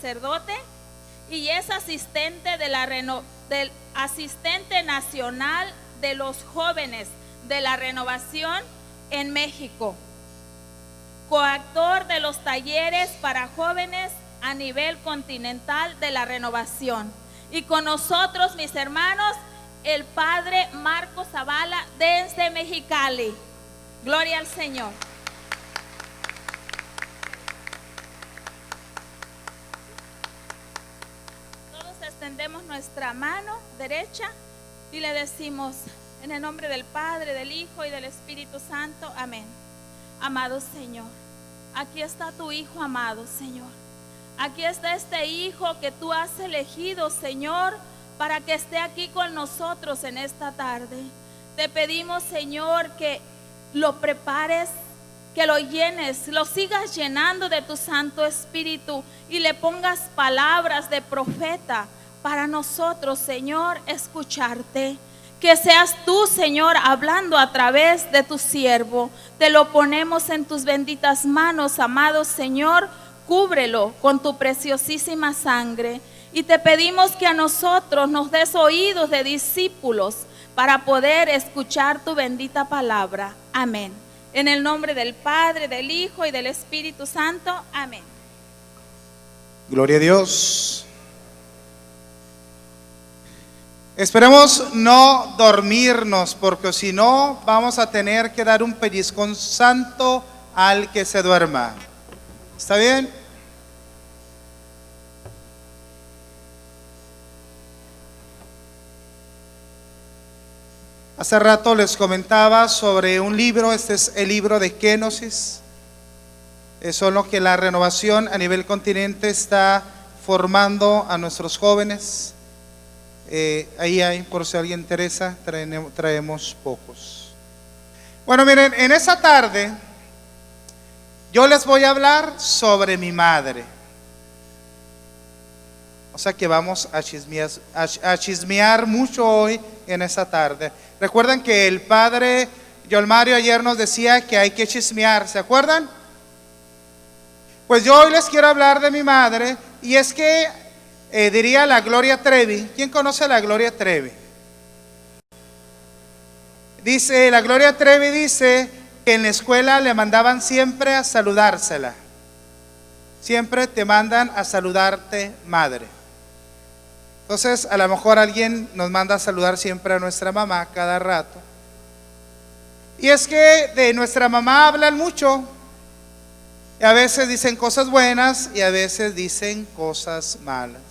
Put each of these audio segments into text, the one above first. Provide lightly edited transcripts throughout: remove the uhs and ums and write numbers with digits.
sacerdote y es asistente del asistente nacional de los jóvenes de la renovación en México, coautor de los talleres para jóvenes a nivel continental de la renovación. Y con nosotros, mis hermanos, el padre Marco Zavala desde Mexicali. Gloria al Señor. Todos extendemos nuestra mano derecha y le decimos: en el nombre del Padre, del Hijo y del Espíritu Santo, amén. Amado Señor, aquí está tu Hijo amado, Señor. Aquí está este Hijo que tú has elegido, Señor, para que esté aquí con nosotros en esta tarde. Te pedimos, Señor, que lo prepares, que lo llenes, lo sigas llenando de tu Santo Espíritu y le pongas palabras de profeta para nosotros, Señor, escucharte. Que seas tú, Señor, hablando a través de tu siervo. Te lo ponemos en tus benditas manos, amado Señor. Cúbrelo con tu preciosísima sangre. Y te pedimos que a nosotros nos des oídos de discípulos para poder escuchar tu bendita palabra. Amén. En el nombre del Padre, del Hijo y del Espíritu Santo. Amén. Gloria a Dios. Esperemos no dormirnos, porque si no vamos a tener que dar un pellizcón santo al que se duerma. ¿Está bien? Hace rato les comentaba sobre un libro. Este es el libro de Génesis. Son lo que la renovación a nivel continente está formando a nuestros jóvenes. Ahí hay, por si alguien interesa, traemos pocos. Bueno, miren, en esta tarde yo les voy a hablar sobre mi madre. O sea que vamos a chismear mucho hoy en esta tarde. Recuerdan que el padre Yolmario ayer nos decía que hay que chismear, ¿se acuerdan? Pues yo hoy les quiero hablar de mi madre, y es que diría la Gloria Trevi. ¿Quién conoce a la Gloria Trevi? Dice, la Gloria Trevi dice que en la escuela le mandaban siempre a saludársela. Siempre te mandan a saludarte, madre. Entonces, a lo mejor alguien nos manda a saludar siempre a nuestra mamá cada rato. Y es que de nuestra mamá hablan mucho. Y a veces dicen cosas buenas y a veces dicen cosas malas.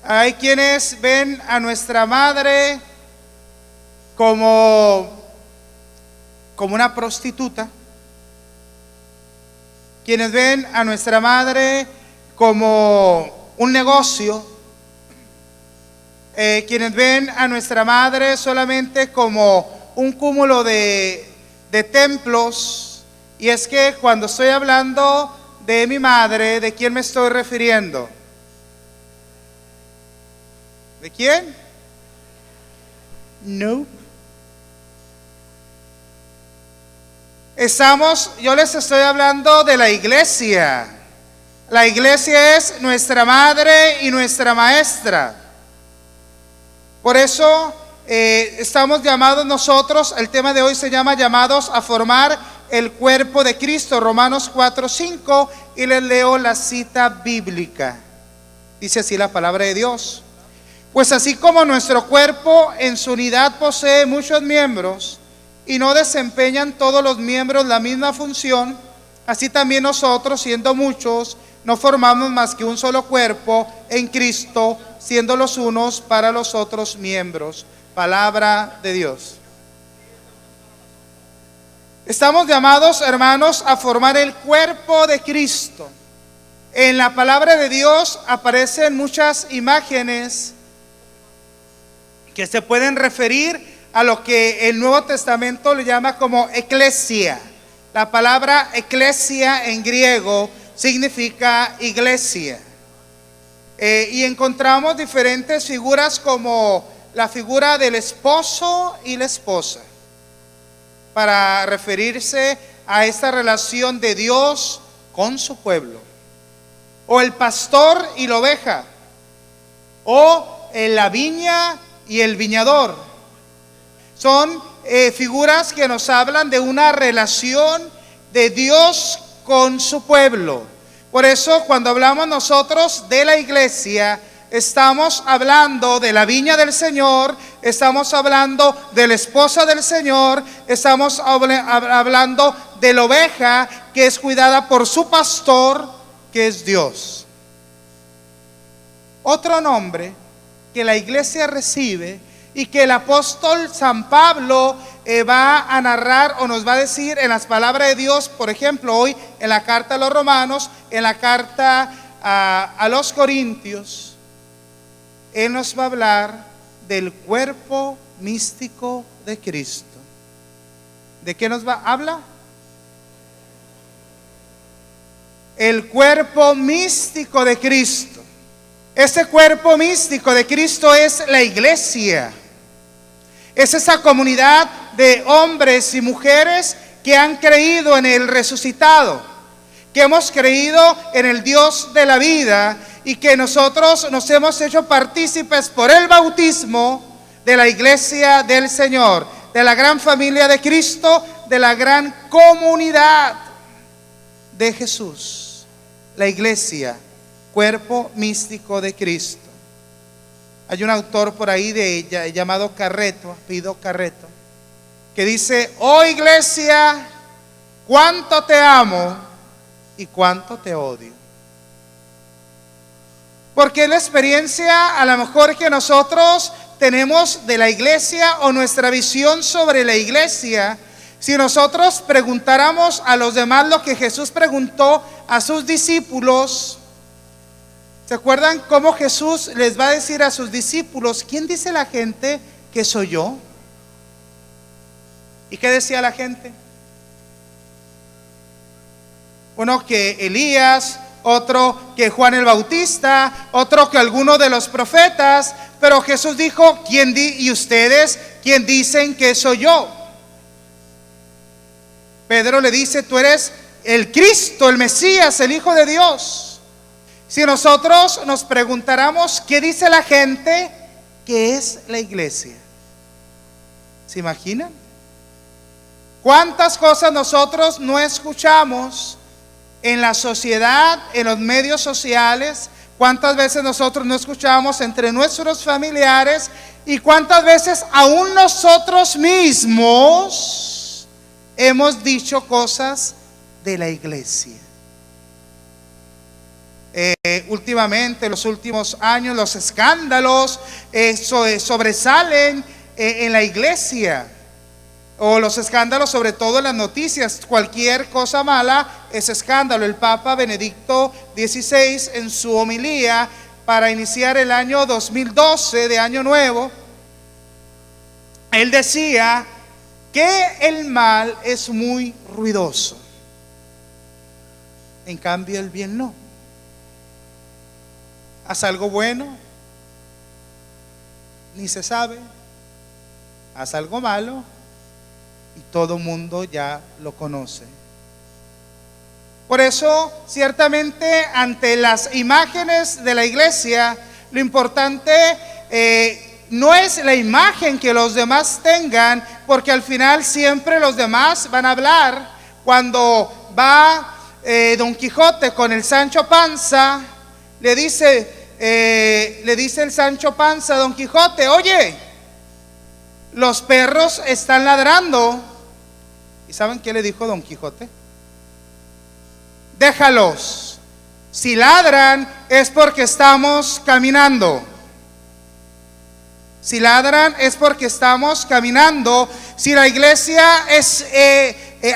Hay quienes ven a nuestra madre como una prostituta. Quienes ven a nuestra madre como un negocio. Quienes ven a nuestra madre solamente como un cúmulo de templos. Y es que cuando estoy hablando de mi madre, ¿de quién me estoy refiriendo? ¿De quién? No. Yo les estoy hablando de la iglesia. La iglesia es nuestra madre y nuestra maestra. Por eso estamos llamados nosotros, el tema de hoy se llama llamados a formar el cuerpo de Cristo, Romanos 4:5, y les leo la cita bíblica. Dice así la palabra de Dios. Pues así como nuestro cuerpo en su unidad posee muchos miembros y no desempeñan todos los miembros la misma función, así también nosotros, siendo muchos, no formamos más que un solo cuerpo en Cristo, siendo los unos para los otros miembros. Palabra de Dios. Estamos llamados, hermanos, a formar el cuerpo de Cristo. En la palabra de Dios aparecen muchas imágenes que se pueden referir a lo que el Nuevo Testamento le llama como eclesia. La palabra eclesia en griego significa iglesia. Y encontramos diferentes figuras como la figura del esposo y la esposa, para referirse a esta relación de Dios con su pueblo. O el pastor y la oveja, o la viña y el viñador. Son figuras que nos hablan de una relación de Dios con su pueblo. Por eso cuando hablamos nosotros de la iglesia, estamos hablando de la viña del Señor, estamos hablando de la esposa del Señor, estamos hablando de la oveja que es cuidada por su pastor, que es Dios. Otro nombre que la iglesia recibe y que el apóstol San Pablo va a narrar o nos va a decir en las palabras de Dios, por ejemplo, hoy en la carta a los Romanos, en la carta a los Corintios, él nos va a hablar del cuerpo místico de Cristo. ¿De qué nos habla? El cuerpo místico de Cristo. Ese cuerpo místico de Cristo es la iglesia. Es esa comunidad de hombres y mujeres que han creído en el resucitado, que hemos creído en el Dios de la vida y que nosotros nos hemos hecho partícipes por el bautismo de la iglesia del Señor, de la gran familia de Cristo, de la gran comunidad de Jesús. La iglesia, cuerpo místico de Cristo. Hay un autor por ahí de ella llamado Carreto, apellido Carreto, que dice: oh iglesia, cuánto te amo y cuánto te odio. Porque es la experiencia a lo mejor que nosotros tenemos de la iglesia o nuestra visión sobre la iglesia. Si nosotros preguntáramos a los demás lo que Jesús preguntó a sus discípulos, ¿se acuerdan cómo Jesús les va a decir a sus discípulos: ¿quién dice la gente que soy yo? ¿Y qué decía la gente? Uno que Elías, otro que Juan el Bautista, otro que alguno de los profetas. Pero Jesús dijo: ¿y ustedes quién dicen que soy yo? Pedro le dice: tú eres el Cristo, el Mesías, el Hijo de Dios. Si nosotros nos preguntáramos qué dice la gente que es la iglesia, ¿se imaginan? ¿Cuántas cosas nosotros no escuchamos en la sociedad, en los medios sociales? ¿Cuántas veces nosotros no escuchamos entre nuestros familiares? ¿Y cuántas veces aún nosotros mismos hemos dicho cosas de la iglesia? Últimamente, en los últimos años, los escándalos sobresalen en la iglesia. O los escándalos, sobre todo en las noticias. Cualquier cosa mala es escándalo. El Papa Benedicto XVI, en su homilía para iniciar el año 2012 de Año Nuevo, él decía que el mal es muy ruidoso, en cambio el bien no. Haz algo bueno, ni se sabe. Haz algo malo y todo mundo ya lo conoce. Por eso, ciertamente, ante las imágenes de la iglesia, lo importante no es la imagen que los demás tengan, porque al final siempre los demás van a hablar. Cuando va Don Quijote con el Sancho Panza, le dice el Sancho Panza a Don Quijote: oye, los perros están ladrando. ¿Y saben qué le dijo Don Quijote? Déjalos, si ladran es porque estamos caminando. Si ladran es porque estamos caminando. Si la iglesia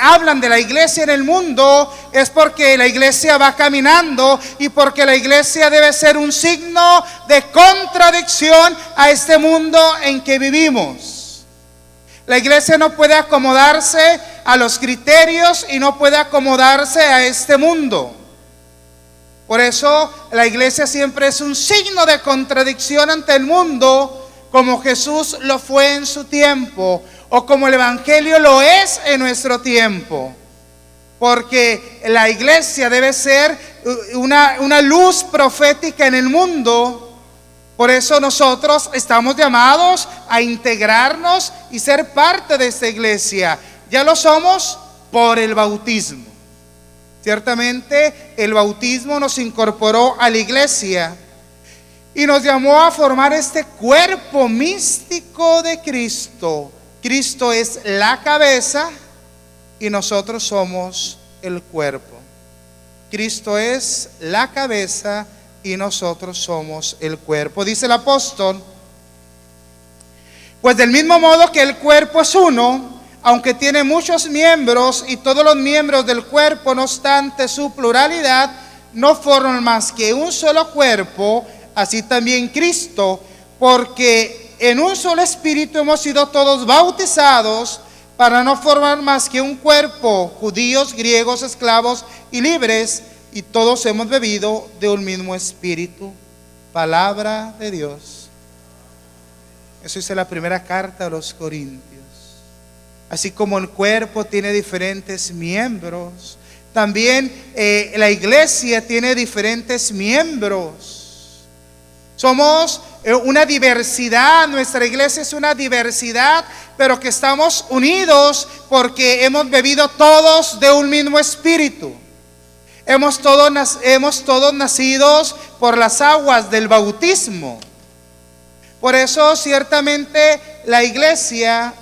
hablan de la iglesia en el mundo, es porque la iglesia va caminando y porque la iglesia debe ser un signo de contradicción a este mundo en que vivimos. La iglesia no puede acomodarse a los criterios y no puede acomodarse a este mundo. Por eso la iglesia siempre es un signo de contradicción ante el mundo, como Jesús lo fue en su tiempo, o como el Evangelio lo es en nuestro tiempo. porque la iglesia debe ser una luz profética en el mundo. Por eso nosotros estamos llamados a integrarnos y ser parte de esta iglesia. Ya lo somos por el bautismo. Ciertamente el bautismo nos incorporó a la iglesia y nos llamó a formar este cuerpo místico de Cristo. Cristo es la cabeza y nosotros somos el cuerpo. Cristo es la cabeza y nosotros somos el cuerpo. Dice el apóstol: pues del mismo modo que el cuerpo es uno, aunque tiene muchos miembros, y todos los miembros del cuerpo, no obstante su pluralidad, no forman más que un solo cuerpo, así también Cristo, porque en un solo espíritu hemos sido todos bautizados para no formar más que un cuerpo, judíos, griegos, esclavos y libres, y todos hemos bebido de un mismo espíritu. Palabra de Dios. Eso dice la primera carta a los Corintios. Así como el cuerpo tiene diferentes miembros, también la iglesia tiene diferentes miembros. Somos una diversidad, nuestra iglesia es una diversidad, pero que estamos unidos porque hemos bebido todos de un mismo espíritu. Hemos todos nacidos por las aguas del bautismo. Por eso ciertamente la iglesia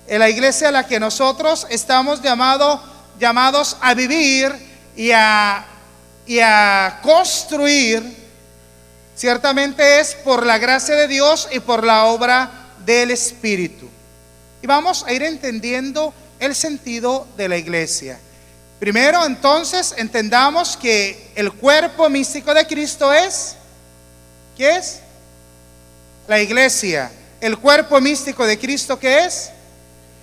a la que nosotros estamos llamados a vivir y a construir, ciertamente es por la gracia de Dios y por la obra del Espíritu. Y vamos a ir entendiendo el sentido de la iglesia. Primero, entonces, entendamos que el cuerpo místico de Cristo es, ¿qué es? La iglesia. El cuerpo místico de Cristo, ¿qué es?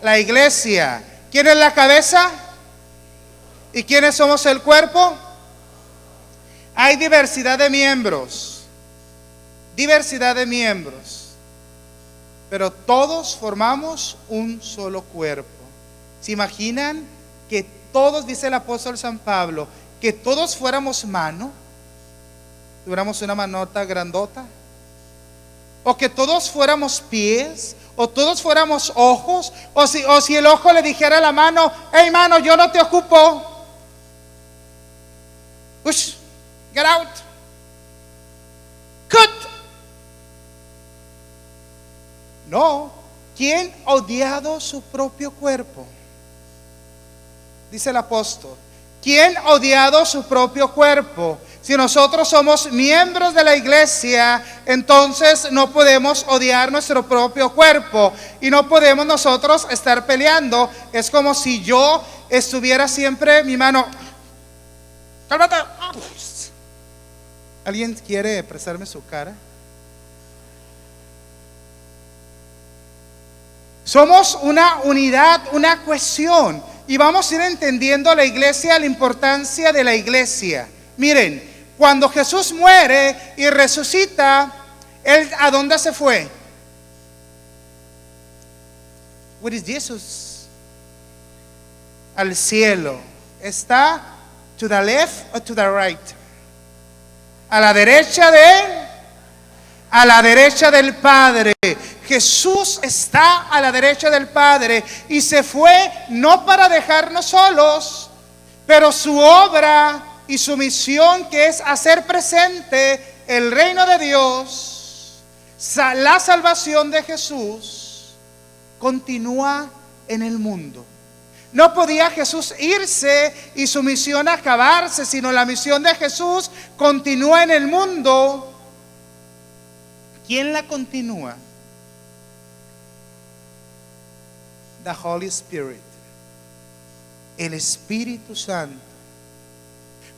La iglesia. ¿Quién es la cabeza? ¿Y quiénes somos el cuerpo? Hay diversidad de miembros. Diversidad de miembros, pero todos formamos un solo cuerpo. ¿Se imaginan que todos, dice el apóstol San Pablo, que todos fuéramos mano, tuviéramos una manota grandota? O que todos fuéramos pies, o todos fuéramos ojos, o si el ojo le dijera a la mano: hey mano, yo no te ocupo, push, get out, cut. No, ¿quién ha odiado su propio cuerpo? Dice el apóstol: ¿quién ha odiado su propio cuerpo? Si nosotros somos miembros de la iglesia, entonces no podemos odiar nuestro propio cuerpo y no podemos nosotros estar peleando. Es como si yo estuviera siempre mi mano, cálmate. ¿Alguien quiere prestarme su cara? Somos una unidad, una cohesión, y vamos a ir entendiendo la iglesia, la importancia de la iglesia. Miren, cuando Jesús muere y resucita, ¿él a dónde se fue? Where is Jesus? Al cielo. ¿Está to the left or to the right? ¿A la derecha de él? A la derecha del Padre. Jesús está a la derecha del Padre y se fue no para dejarnos solos, pero su obra y su misión, que es hacer presente el reino de Dios, la salvación de Jesús, continúa en el mundo. No podía Jesús irse y su misión acabarse, sino la misión de Jesús continúa en el mundo. ¿Quién la continúa? The Holy Spirit, el Espíritu Santo.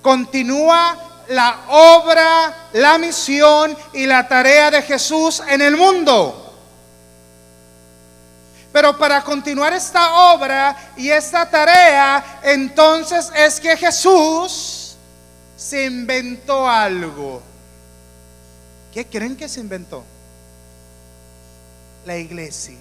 Continúa la obra, la misión y la tarea de Jesús en el mundo. Pero para continuar esta obra y esta tarea, entonces es que Jesús se inventó algo. ¿Qué creen que se inventó? La iglesia.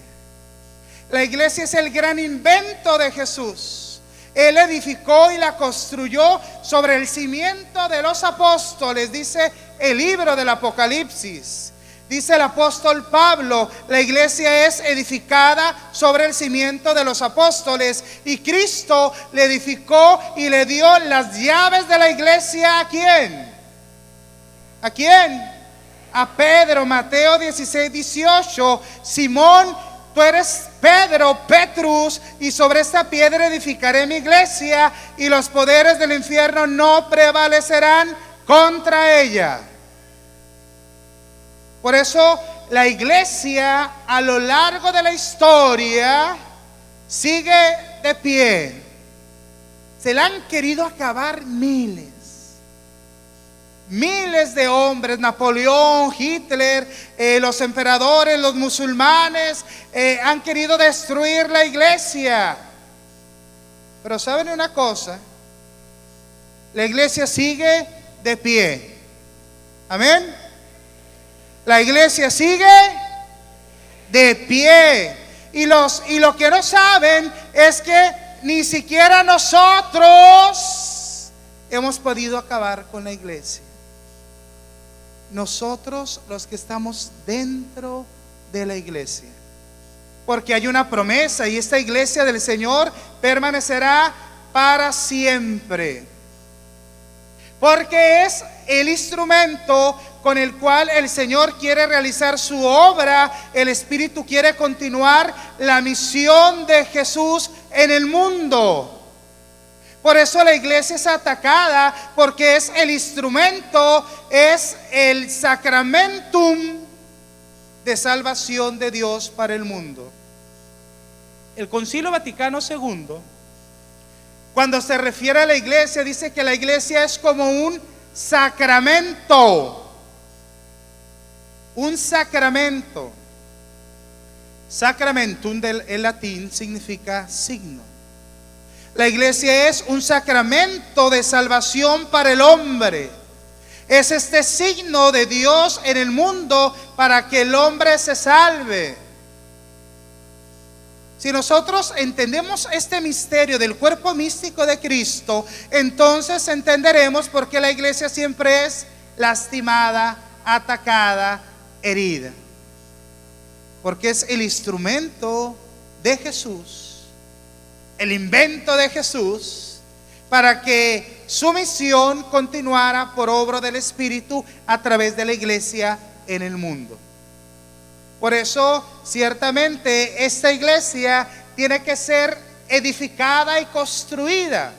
La iglesia es el gran invento de Jesús. Él edificó y la construyó sobre el cimiento de los apóstoles, dice el libro del Apocalipsis. Dice el apóstol Pablo, la iglesia es edificada sobre el cimiento de los apóstoles, y Cristo le edificó y le dio las llaves de la iglesia. ¿A quién? ¿A quién? A Pedro. Mateo 16:18. Simón, tú eres Pedro, Petrus, y sobre esta piedra edificaré mi iglesia, y los poderes del infierno no prevalecerán contra ella. Por eso la iglesia a lo largo de la historia sigue de pie. Se la han querido acabar miles de hombres, Napoleón, Hitler, los emperadores, los musulmanes, han querido destruir la iglesia. Pero ¿saben una cosa? La iglesia sigue de pie. Amén. La iglesia sigue de pie. Y lo que no saben es que ni siquiera nosotros hemos podido acabar con la iglesia. Nosotros, los que estamos dentro de la iglesia. Porque hay una promesa, y esta iglesia del Señor permanecerá para siempre. Porque es el instrumento con el cual el Señor quiere realizar su obra. El Espíritu quiere continuar la misión de Jesús en el mundo. Por eso la iglesia es atacada, porque es el instrumento, es el sacramentum de salvación de Dios para el mundo. El Concilio Vaticano II, cuando se refiere a la iglesia, dice que la iglesia es como un sacramento. Un sacramento. Sacramentum en latín significa signo. La iglesia es un sacramento de salvación para el hombre. Es este signo de Dios en el mundo para que el hombre se salve. Si nosotros entendemos este misterio del cuerpo místico de Cristo, entonces entenderemos por qué la iglesia siempre es lastimada, atacada, herida. Porque es el instrumento de Jesús, el invento de Jesús, para que su misión continuara por obra del Espíritu a través de la iglesia en el mundo. Por eso, ciertamente, esta iglesia tiene que ser edificada y construida.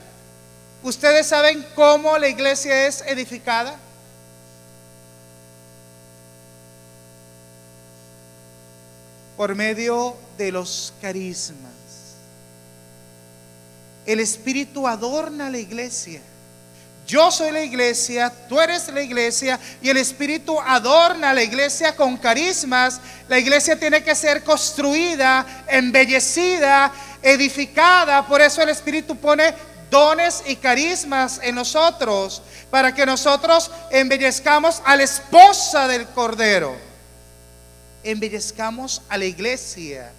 ¿Ustedes saben cómo la iglesia es edificada? Por medio de los carismas. El Espíritu adorna la iglesia. Yo soy la iglesia, tú eres la iglesia, y el Espíritu adorna la iglesia con carismas. La iglesia tiene que ser construida, embellecida, edificada. Por eso el Espíritu pone dones y carismas en nosotros, para que nosotros embellezcamos a la esposa del Cordero. Embellezcamos a la iglesia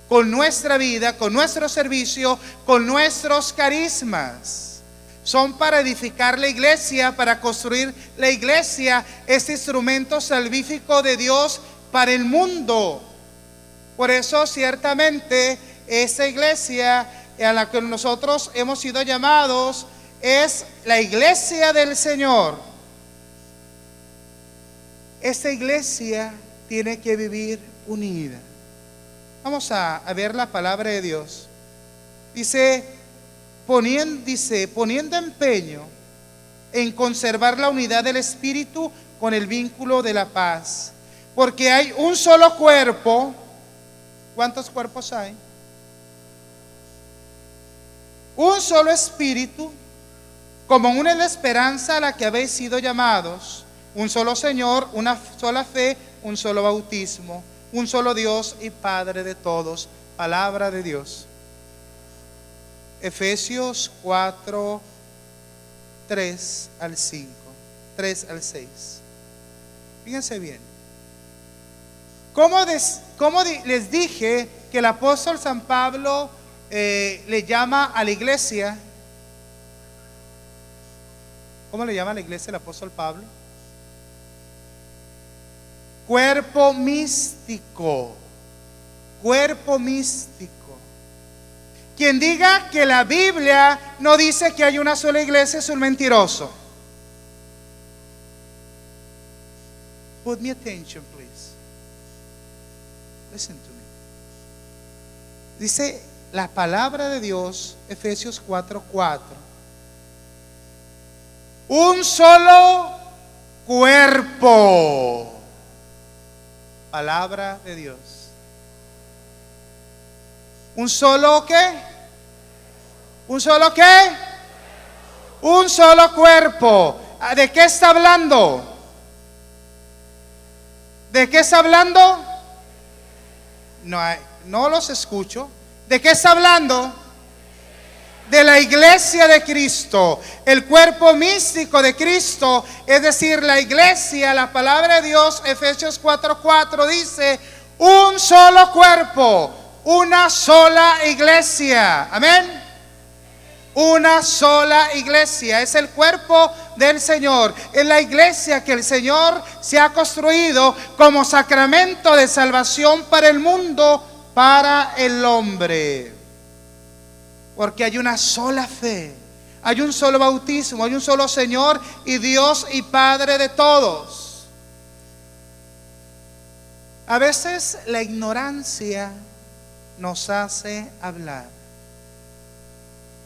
con nuestra vida, con nuestro servicio, con nuestros carismas. Son para edificar la iglesia, para construir la iglesia, este instrumento salvífico de Dios para el mundo. Por eso, ciertamente, esta iglesia a la que nosotros hemos sido llamados es la iglesia del Señor. Esta iglesia tiene que vivir unida. Vamos a ver la palabra de Dios. Dice, poniendo empeño en conservar la unidad del Espíritu con el vínculo de la paz. Porque hay un solo cuerpo. ¿Cuántos cuerpos hay? Un solo Espíritu, como una es la esperanza a la que habéis sido llamados. Un solo Señor, una sola fe, un solo bautismo, un solo Dios y Padre de todos. Palabra de Dios. Efesios 4, 3 al 5, 3 al 6. Fíjense bien. ¿Cómo les dije que el apóstol San Pablo le llama a la iglesia ¿Cómo le llama a la iglesia el apóstol Pablo? Cuerpo místico. Cuerpo místico. Quien diga que la Biblia no dice que hay una sola iglesia es un mentiroso. Put me attention, please. Listen to me. Dice la palabra de Dios, Efesios 4:4. Un solo cuerpo. Palabra de Dios. ¿Un solo qué? ¿Un solo qué? Un solo cuerpo. ¿De qué está hablando? ¿De qué está hablando? No los escucho. ¿De qué está hablando? De la iglesia de Cristo, el cuerpo místico de Cristo, es decir, la iglesia. La palabra de Dios, Efesios 4:4 dice: un solo cuerpo, una sola iglesia. Amén. Una sola iglesia, es el cuerpo del Señor, es la iglesia que el Señor se ha construido como sacramento de salvación para el mundo, para el hombre. Porque hay una sola fe, hay un solo bautismo, hay un solo Señor y Dios y Padre de todos. A veces la ignorancia nos hace hablar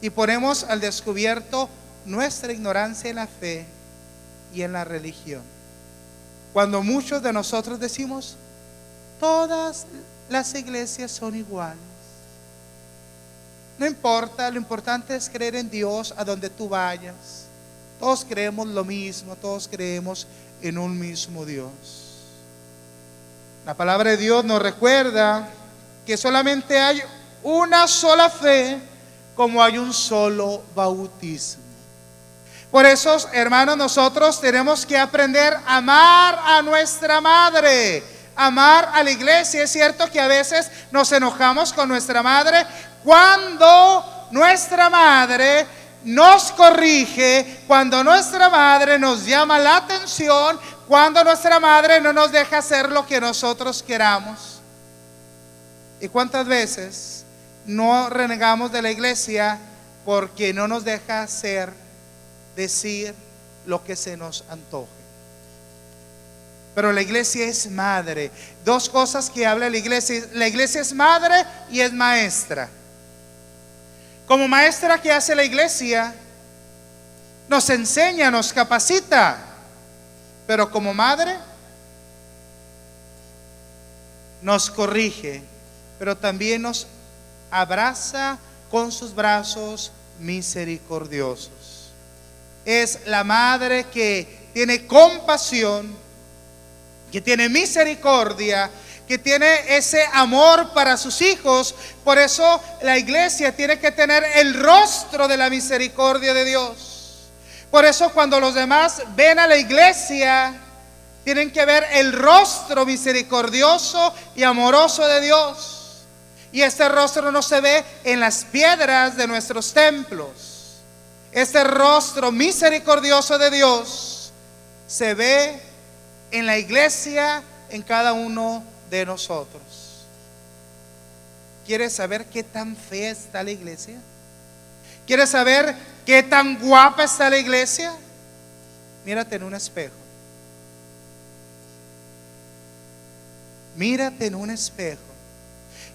y ponemos al descubierto nuestra ignorancia en la fe y en la religión. Cuando muchos de nosotros decimos: todas las iglesias son iguales. No importa, lo importante es creer en Dios a donde tú vayas. Todos creemos lo mismo, todos creemos en un mismo Dios. La palabra de Dios nos recuerda que solamente hay una sola fe, como hay un solo bautismo. Por eso, hermanos, nosotros tenemos que aprender a amar a nuestra madre, amar a la iglesia. Es cierto que a veces nos enojamos con nuestra madre cuando nuestra madre nos corrige, cuando nuestra madre nos llama la atención, cuando nuestra madre no nos deja hacer lo que nosotros queramos. ¿Y cuántas veces no renegamos de la iglesia porque no nos deja hacer, decir lo que se nos antoje? Pero la iglesia es madre. Dos cosas que habla la iglesia. La iglesia es madre y es maestra. Como maestra, ¿qué hace la iglesia? Nos enseña, nos capacita. Pero como madre, nos corrige, pero también nos abraza con sus brazos misericordiosos. Es la madre que tiene compasión, que tiene misericordia, que tiene ese amor para sus hijos. Por eso la iglesia tiene que tener el rostro de la misericordia de Dios. Por eso cuando los demás ven a la iglesia, tienen que ver el rostro misericordioso y amoroso de Dios. Y este rostro no se ve en las piedras de nuestros templos. Este rostro misericordioso de Dios se ve en la iglesia, en cada uno de nosotros. ¿Quieres saber qué tan fea está la iglesia? ¿Quieres saber qué tan guapa está la iglesia? Mírate en un espejo. Mírate en un espejo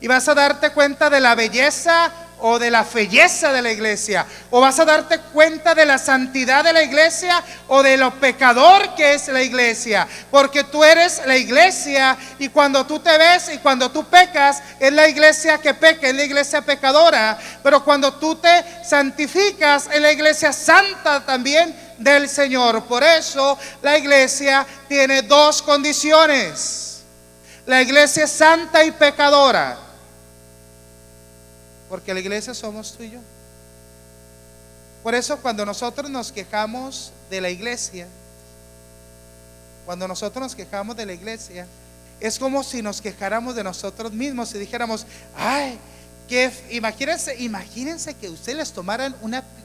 y vas a darte cuenta de la belleza o de la felleza de la iglesia, o vas a darte cuenta de la santidad de la iglesia o de lo pecador que es la iglesia, porque tú eres la iglesia, y cuando tú te ves y cuando tú pecas, es la iglesia que peca, es la iglesia pecadora. Pero cuando tú te santificas, es la iglesia santa también del Señor. Por eso la iglesia tiene dos condiciones: la iglesia es santa y pecadora, porque la iglesia somos tú y yo. Por eso cuando nosotros nos quejamos de la iglesia, es como si nos quejáramos de nosotros mismos y dijéramos: ay, imagínense que ustedes les tomaran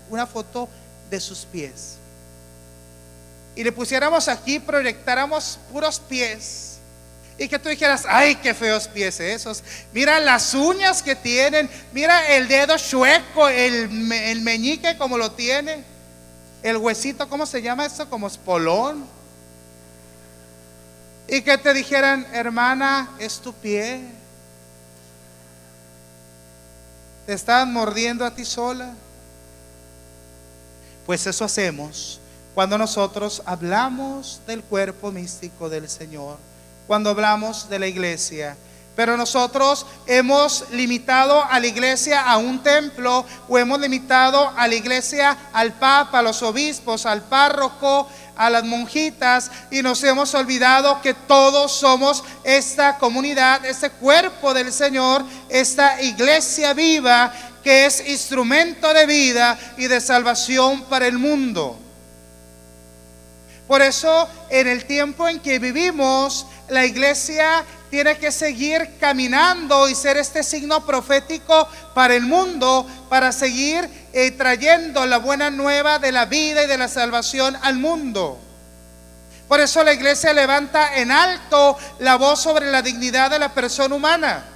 una foto de sus pies. y le pusiéramos aquí, proyectáramos puros pies, y que tú dijeras, ay, qué feos pies esos, mira las uñas que tienen, mira el dedo chueco, el meñique como lo tiene, el huesito, ¿cómo se llama eso? Como espolón. Y que te dijeran, hermana, es tu pie, te están mordiendo a ti sola. Pues eso hacemos cuando nosotros hablamos del cuerpo místico del Señor, cuando hablamos de la iglesia. Pero nosotros hemos limitado a la iglesia a un templo, o hemos limitado a la iglesia al papa, a los obispos, al párroco, a las monjitas, y nos hemos olvidado que todos somos esta comunidad, este cuerpo del Señor, esta iglesia viva que es instrumento de vida y de salvación para el mundo. Por eso, en el tiempo en que vivimos, la iglesia tiene que seguir caminando y ser este signo profético para el mundo, para seguir trayendo la buena nueva de la vida y de la salvación al mundo. Por eso la iglesia levanta en alto la voz sobre la dignidad de la persona humana,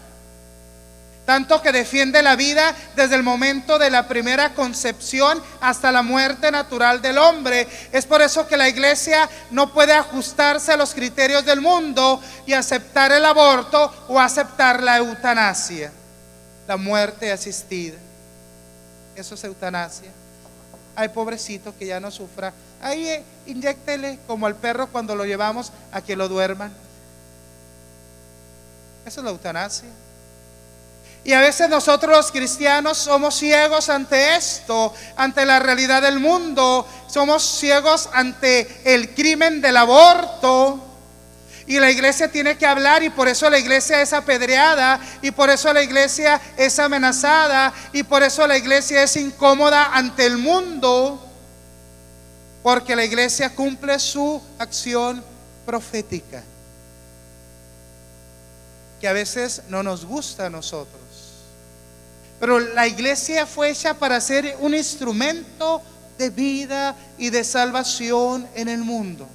tanto que defiende la vida desde el momento de la primera concepción hasta la muerte natural del hombre. Es por eso que la iglesia no puede ajustarse a los criterios del mundo y aceptar el aborto o aceptar la eutanasia, la muerte asistida. Eso es eutanasia. Ay, pobrecito, que ya no sufra. Ahí inyéctele como al perro cuando lo llevamos a que lo duerman. Eso es la eutanasia. Y a veces nosotros los cristianos somos ciegos ante esto, ante la realidad del mundo. Somos ciegos ante el crimen del aborto. Y la iglesia tiene que hablar, y por eso la iglesia es apedreada, y por eso la iglesia es amenazada, y por eso la iglesia es incómoda ante el mundo, porque la iglesia cumple su acción profética, que a veces no nos gusta a nosotros. Pero la iglesia fue hecha para ser un instrumento de vida y de salvación en el mundo.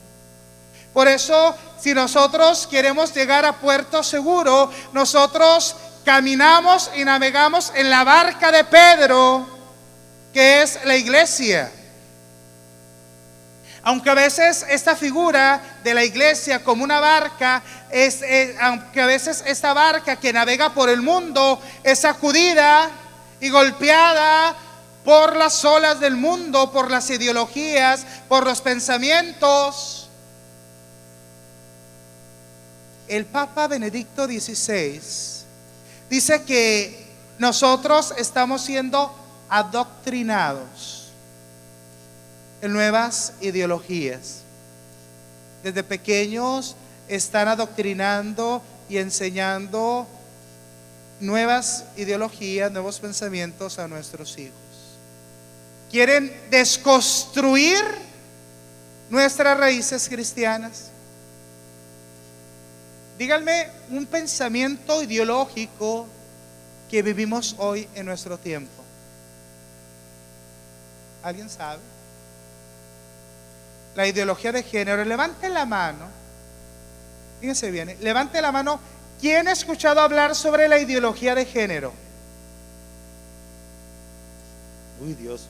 Por eso, si nosotros queremos llegar a puerto seguro, nosotros caminamos y navegamos en la barca de Pedro, que es la iglesia. Aunque a veces esta figura de la iglesia como una barca, aunque a veces esta barca que navega por el mundo es sacudida y golpeada por las olas del mundo, por las ideologías, por los pensamientos. El Papa Benedicto XVI dice que nosotros estamos siendo adoctrinados en nuevas ideologías. Desde pequeños están adoctrinando y enseñando nuevas ideologías, nuevos pensamientos a nuestros hijos. Quieren desconstruir nuestras raíces cristianas. Díganme un pensamiento ideológico que vivimos hoy en nuestro tiempo. ¿Alguien sabe? La ideología de género. Levante la mano. Fíjense bien, levante la mano. ¿Quién ha escuchado hablar sobre la ideología de género? Uy, Dios.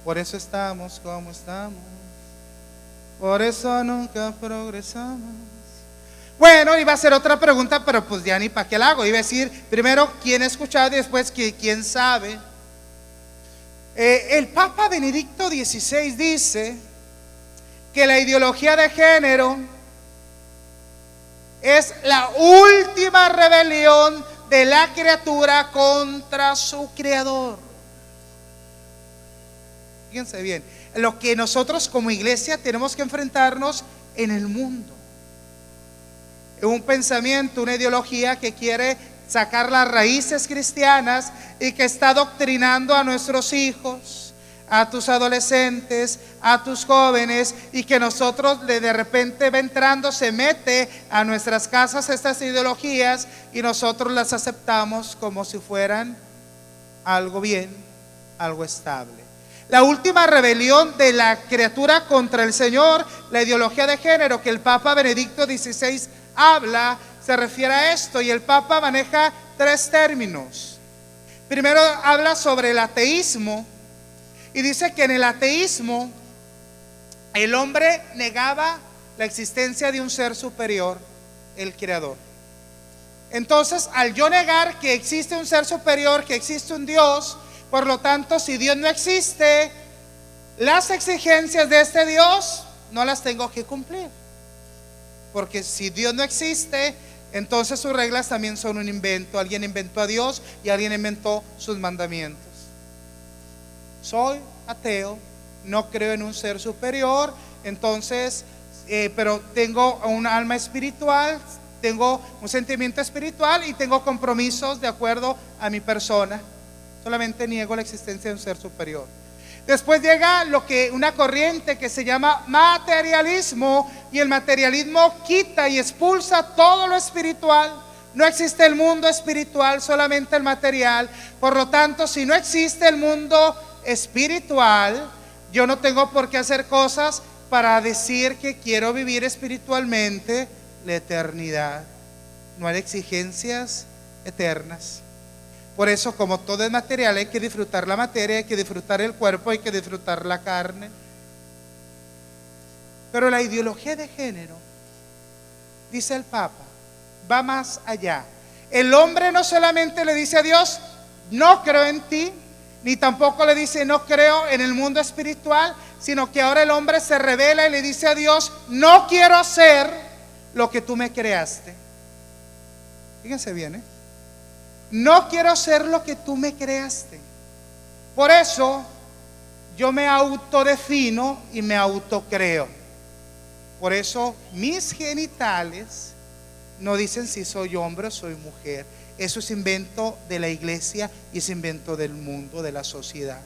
Por eso estamos como estamos. Por eso nunca progresamos. Bueno, iba a hacer otra pregunta, pero pues ya ni para qué la hago. Iba a decir primero quién ha escuchado y después quién sabe. El Papa Benedicto XVI dice que la ideología de género es la última rebelión de la criatura contra su creador. Fíjense bien, lo que nosotros como iglesia tenemos que enfrentarnos en el mundo. Un pensamiento, una ideología que quiere sacar las raíces cristianas y que está adoctrinando a nuestros hijos, a tus adolescentes, a tus jóvenes, y que nosotros de repente va entrando, se mete a nuestras casas estas ideologías y nosotros las aceptamos como si fueran algo bien, algo estable. La última rebelión de la criatura contra el Señor, la ideología de género que el Papa Benedicto XVI habla, se refiere a esto, y el Papa maneja tres términos. Primero habla sobre el ateísmo y dice que en el ateísmo el hombre negaba la existencia de un ser superior, el Creador. Entonces, al yo negar que existe un ser superior, que existe un Dios, por lo tanto, si Dios no existe, las exigencias de este Dios no las tengo que cumplir. Porque si Dios no existe, entonces sus reglas también son un invento. Alguien inventó a Dios y alguien inventó sus mandamientos. Soy ateo, no creo en un ser superior, entonces, pero tengo un alma espiritual, tengo un sentimiento espiritual y tengo compromisos de acuerdo a mi persona. Solamente niego la existencia de un ser superior. Después llega una corriente que se llama materialismo, y el materialismo quita y expulsa todo lo espiritual. No existe el mundo espiritual, solamente el material. Por lo tanto, si no existe el mundo espiritual, yo no tengo por qué hacer cosas para decir que quiero vivir espiritualmente la eternidad. No hay exigencias eternas. Por eso, como todo es material, hay que disfrutar la materia, hay que disfrutar el cuerpo, hay que disfrutar la carne. Pero la ideología de género, dice el Papa, va más allá. El hombre no solamente le dice a Dios, no creo en ti, ni tampoco le dice, no creo en el mundo espiritual, sino que ahora el hombre se revela y le dice a Dios, no quiero hacer lo que tú me creaste. Fíjense bien, ¿eh? No quiero ser lo que tú me creaste. Por eso yo me autodefino y me autocreo. Por eso mis genitales no dicen si soy hombre o soy mujer. Eso es invento de la iglesia y es invento del mundo, de la sociedad.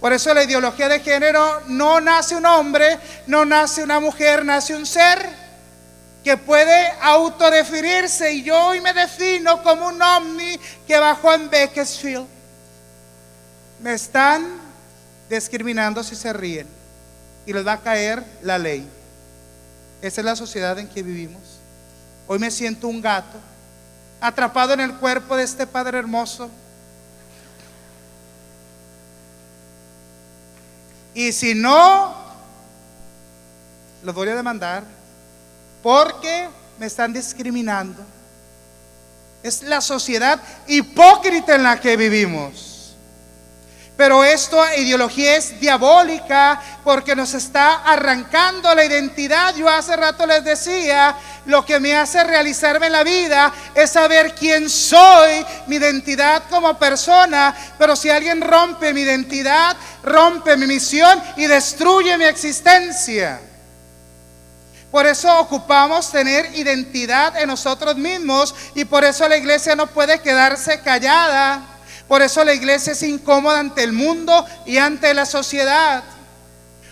Por eso la ideología de género, no nace un hombre, no nace una mujer, nace un ser que puede autodefinirse, y yo hoy me defino como un ovni que bajó en Bakersfield. Me están discriminando si se ríen, y les va a caer la ley. Esa es la sociedad en que vivimos. Hoy me siento un gato atrapado en el cuerpo de este Padre hermoso, y si no, los voy a demandar porque me están discriminando. Es la sociedad hipócrita en la que vivimos. Pero esta ideología es diabólica porque nos está arrancando la identidad. Yo hace rato les decía, lo que me hace realizarme en la vida es saber quién soy, mi identidad como persona. Pero si alguien rompe mi identidad, rompe mi misión y destruye mi existencia. Por eso ocupamos tener identidad en nosotros mismos, y por eso la iglesia no puede quedarse callada. Por eso la iglesia es incómoda ante el mundo y ante la sociedad.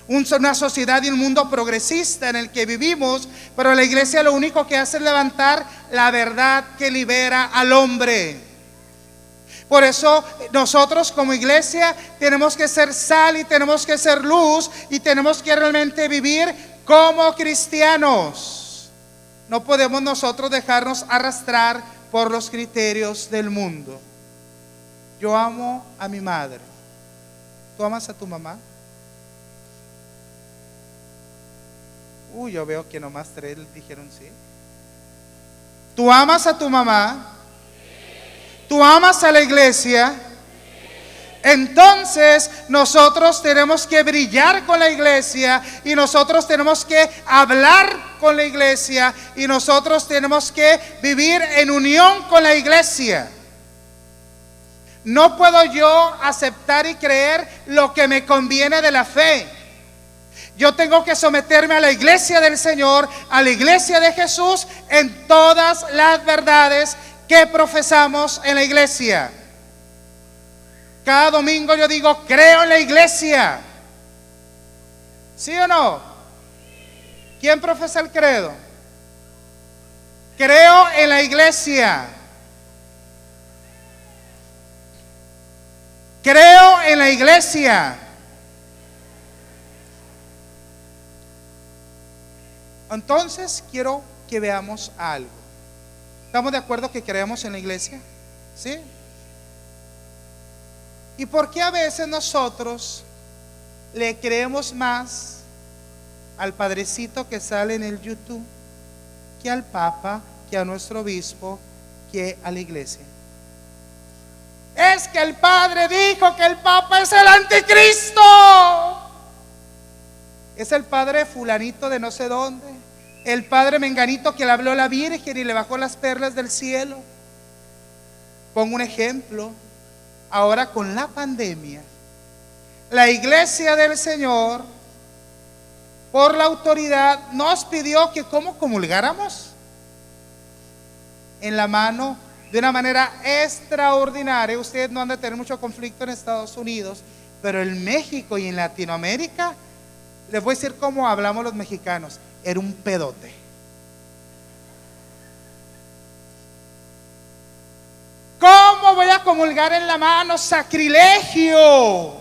Una sociedad y un mundo progresista en el que vivimos, pero la iglesia lo único que hace es levantar la verdad que libera al hombre. Por eso nosotros como iglesia tenemos que ser sal y tenemos que ser luz, y tenemos que realmente vivir como cristianos. No podemos nosotros dejarnos arrastrar por los criterios del mundo. Yo amo a mi madre. ¿Tú amas a tu mamá? Yo veo que nomás 3 dijeron sí. ¿Tú amas a tu mamá? ¿Tú amas a la iglesia? Entonces nosotros tenemos que brillar con la iglesia, y nosotros tenemos que hablar con la iglesia, y nosotros tenemos que vivir en unión con la iglesia. No puedo yo aceptar y creer lo que me conviene de la fe. Yo tengo que someterme a la iglesia del Señor, a la iglesia de Jesús, en todas las verdades que profesamos en la iglesia. Cada domingo yo digo, creo en la iglesia. ¿Sí o no? ¿Quién profesa el credo? Creo en la iglesia. Creo en la iglesia. Entonces quiero que veamos algo. ¿Estamos de acuerdo que creemos en la iglesia? ¿Sí? ¿Y por qué a veces nosotros le creemos más al padrecito que sale en el YouTube que al Papa, que a nuestro obispo, que a la iglesia? Es que el padre dijo que el Papa es el anticristo. Es el padre fulanito de no sé dónde, el padre menganito que le habló a la Virgen y le bajó las perlas del cielo. Pongo un ejemplo. Ahora con la pandemia, la iglesia del Señor, por la autoridad, nos pidió que ¿cómo comulgáramos? En la mano, de una manera extraordinaria. Ustedes no han de tener mucho conflicto en Estados Unidos, pero en México y en Latinoamérica, les voy a decir cómo hablamos los mexicanos, era un pedote. ¿Cómo voy a comulgar en la mano? Sacrilegio.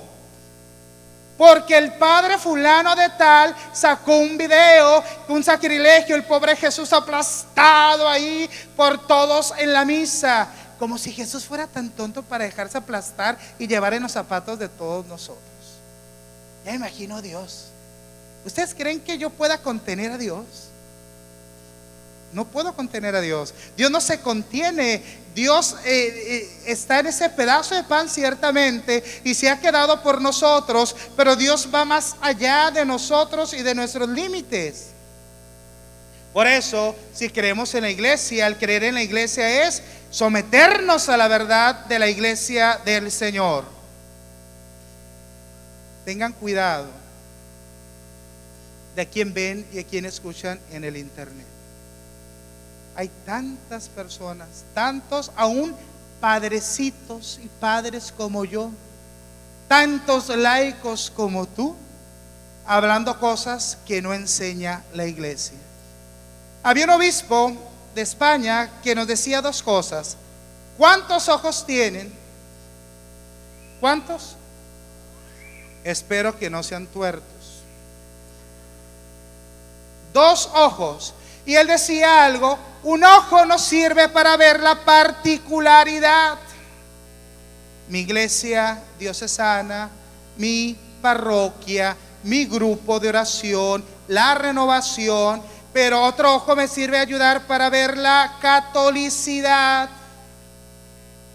Porque el padre fulano de tal sacó un video, un sacrilegio, el pobre Jesús aplastado ahí por todos en la misa. Como si Jesús fuera tan tonto para dejarse aplastar y llevar en los zapatos de todos nosotros. Ya me imagino a Dios. ¿Ustedes creen que yo pueda contener a Dios? No puedo contener a Dios. Dios no se contiene. Dios está en ese pedazo de pan ciertamente y se ha quedado por nosotros, pero Dios va más allá de nosotros y de nuestros límites. Por eso, si creemos en la iglesia, al creer en la iglesia es someternos a la verdad de la iglesia del Señor. Tengan cuidado de a quién ven y a quién escuchan en el internet. Hay tantas personas, tantos aún padrecitos y padres como yo, tantos laicos como tú, hablando cosas que no enseña la iglesia. Había un obispo de España que nos decía dos cosas. ¿Cuántos ojos tienen? ¿Cuántos? Espero que no sean tuertos. Dos ojos. Y él decía algo: un ojo no sirve para ver la particularidad. Mi iglesia diocesana, mi parroquia, mi grupo de oración, la renovación, pero otro ojo me sirve a ayudar para ver la catolicidad.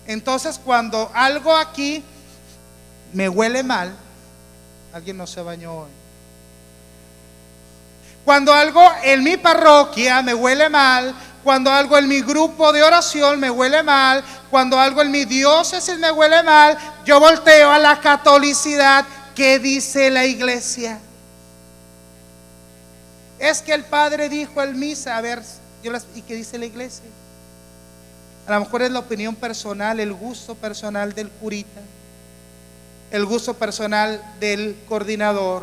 Entonces, cuando algo aquí me huele mal, alguien no se bañó hoy. Cuando algo en mi parroquia me huele mal, cuando algo en mi grupo de oración me huele mal, cuando algo en mi diócesis me huele mal, yo volteo a la catolicidad. ¿Qué dice la iglesia? Es que el padre dijo en misa, a ver, ¿y qué dice la iglesia? A lo mejor es la opinión personal, el gusto personal del curita, el gusto personal del coordinador,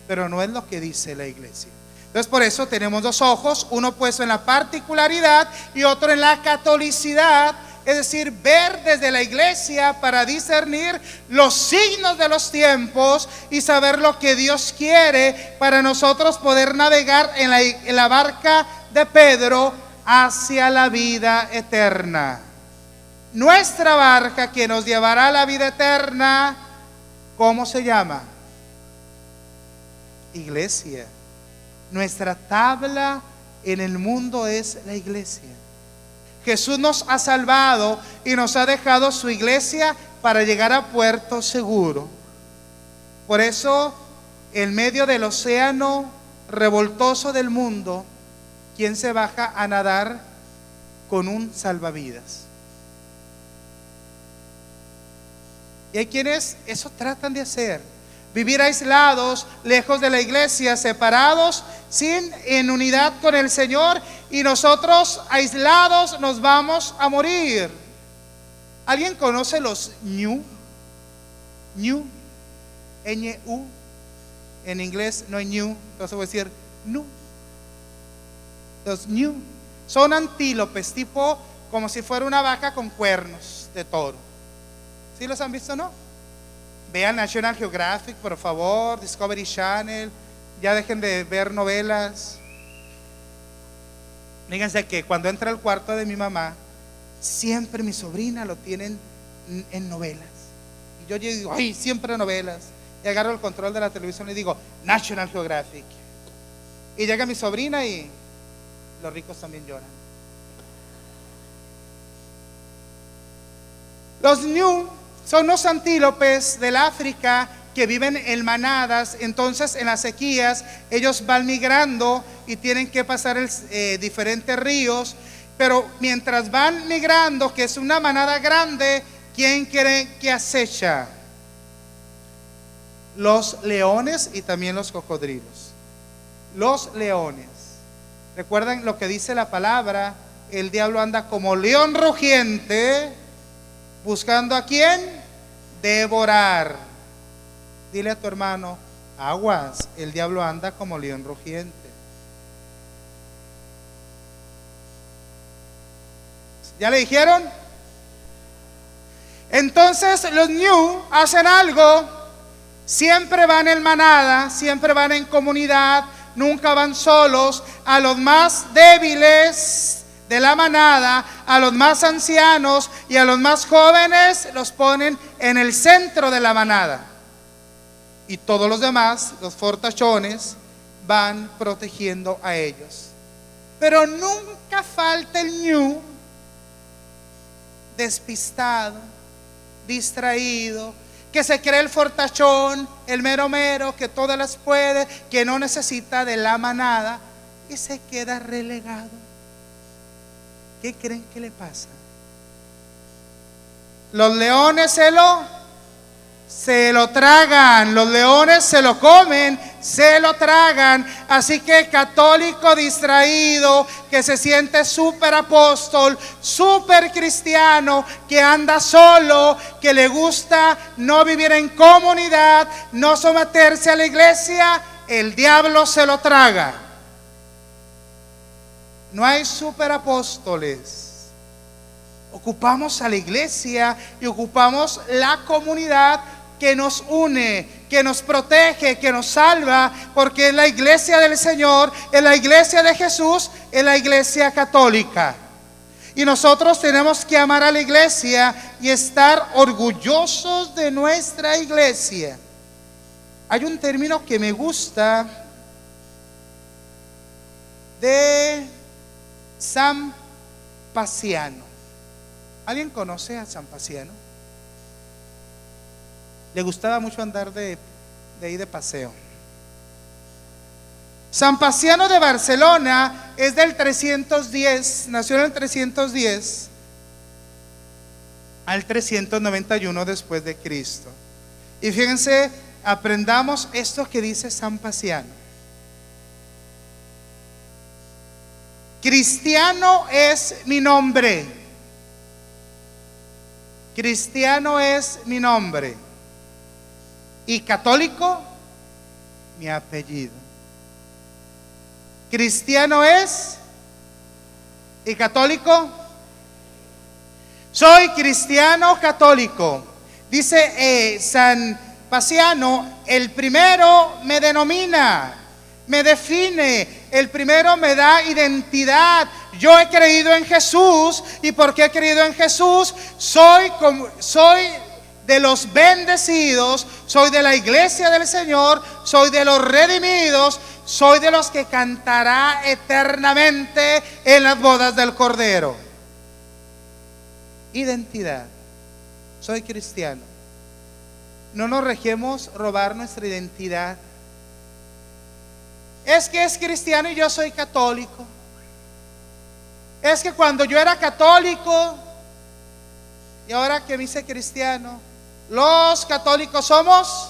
pero no es lo que dice la iglesia. Entonces, por eso tenemos dos ojos, uno puesto en la particularidad y otro en la catolicidad, es decir, ver desde la iglesia para discernir los signos de los tiempos y saber lo que Dios quiere para nosotros poder navegar en la barca de Pedro hacia la vida eterna. Nuestra barca que nos llevará a la vida eterna, ¿cómo se llama? Iglesia. Nuestra tabla en el mundo es la iglesia. Jesús nos ha salvado y nos ha dejado su iglesia para llegar a puerto seguro. Por eso, en medio del océano revoltoso del mundo, ¿quién se baja a nadar con un salvavidas? Y hay quienes eso tratan de hacer. Vivir aislados, lejos de la iglesia, separados, en unidad con el Señor, y nosotros aislados nos vamos a morir. ¿Alguien conoce los ñu? Ñu, N-U. En inglés no hay ñu, entonces voy a decir nu. Los ñu son antílopes, tipo como si fuera una vaca con cuernos de toro. ¿Sí los han visto, no? Vean National Geographic, por favor, Discovery Channel. Ya dejen de ver novelas. Fíjense que cuando entra al cuarto de mi mamá, siempre mi sobrina lo tienen en novelas. Y yo digo, ay, siempre novelas. Y agarro el control de la televisión y digo, National Geographic. Y llega mi sobrina y los ricos también lloran. Los Ñu son los antílopes del África que viven en manadas. Entonces en las sequías ellos van migrando y tienen que pasar diferentes ríos. Pero mientras van migrando, que es una manada grande, ¿quién cree que acecha? Los leones y también los cocodrilos. Los leones. ¿Recuerdan lo que dice la palabra? El diablo anda como león rugiente, buscando a quién devorar. Dile a tu hermano, aguas, el diablo anda como león rugiente. ¿Ya le dijeron? Entonces los Ñu hacen algo. Siempre van en manada, siempre van en comunidad, nunca van solos. A los más débiles de la manada, a los más ancianos y a los más jóvenes los ponen en el centro de la manada. Y todos los demás, los fortachones, van protegiendo a ellos. Pero nunca falta el Ñu despistado, distraído, que se cree el fortachón, el mero mero, que todas las puede, que no necesita de la manada y se queda relegado. ¿Qué creen que le pasa? Los leones se lo tragan, los leones se lo comen, se lo tragan. Así que católico distraído, que se siente súper apóstol, súper cristiano, que anda solo, que le gusta no vivir en comunidad, no someterse a la iglesia, el diablo se lo traga. No hay superapóstoles. Ocupamos a la iglesia y ocupamos la comunidad que nos une, que nos protege, que nos salva, porque es la iglesia del Señor, es la iglesia de Jesús, es la iglesia católica. Y nosotros tenemos que amar a la iglesia y estar orgullosos de nuestra iglesia. Hay un término que me gusta de San Paciano. ¿Alguien conoce a San Paciano? Le gustaba mucho andar de ahí de paseo. San Paciano de Barcelona es del 310, nació en el 310 al 391 después de Cristo. Y fíjense, aprendamos esto que dice San Paciano. Cristiano es mi nombre. Cristiano es mi nombre. Y católico, mi apellido. Cristiano es y católico. Soy cristiano católico. Dice San Paciano, el primero me denomina, me define, el primero me da identidad. Yo he creído en Jesús, y porque he creído en Jesús, soy de los bendecidos, soy de la iglesia del Señor, soy de los redimidos, soy de los que cantará eternamente en las bodas del Cordero. Identidad. Soy cristiano. No nos dejemos robar nuestra identidad. Es que es cristiano y yo soy católico. Es que cuando yo era católico y ahora que me hice cristiano, los católicos somos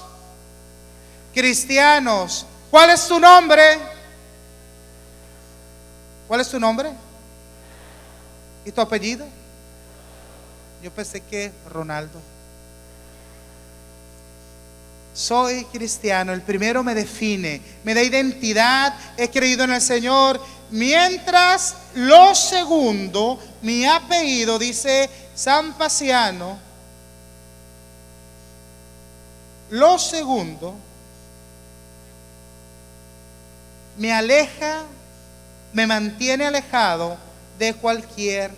cristianos. ¿Cuál es tu nombre? ¿Cuál es tu nombre? ¿Y tu apellido? Yo pensé que Ronaldo. Soy cristiano, el primero me define, me da identidad, he creído en el Señor. Mientras lo segundo, mi apellido, dice San Paciano, lo segundo me aleja me mantiene alejado de cualquier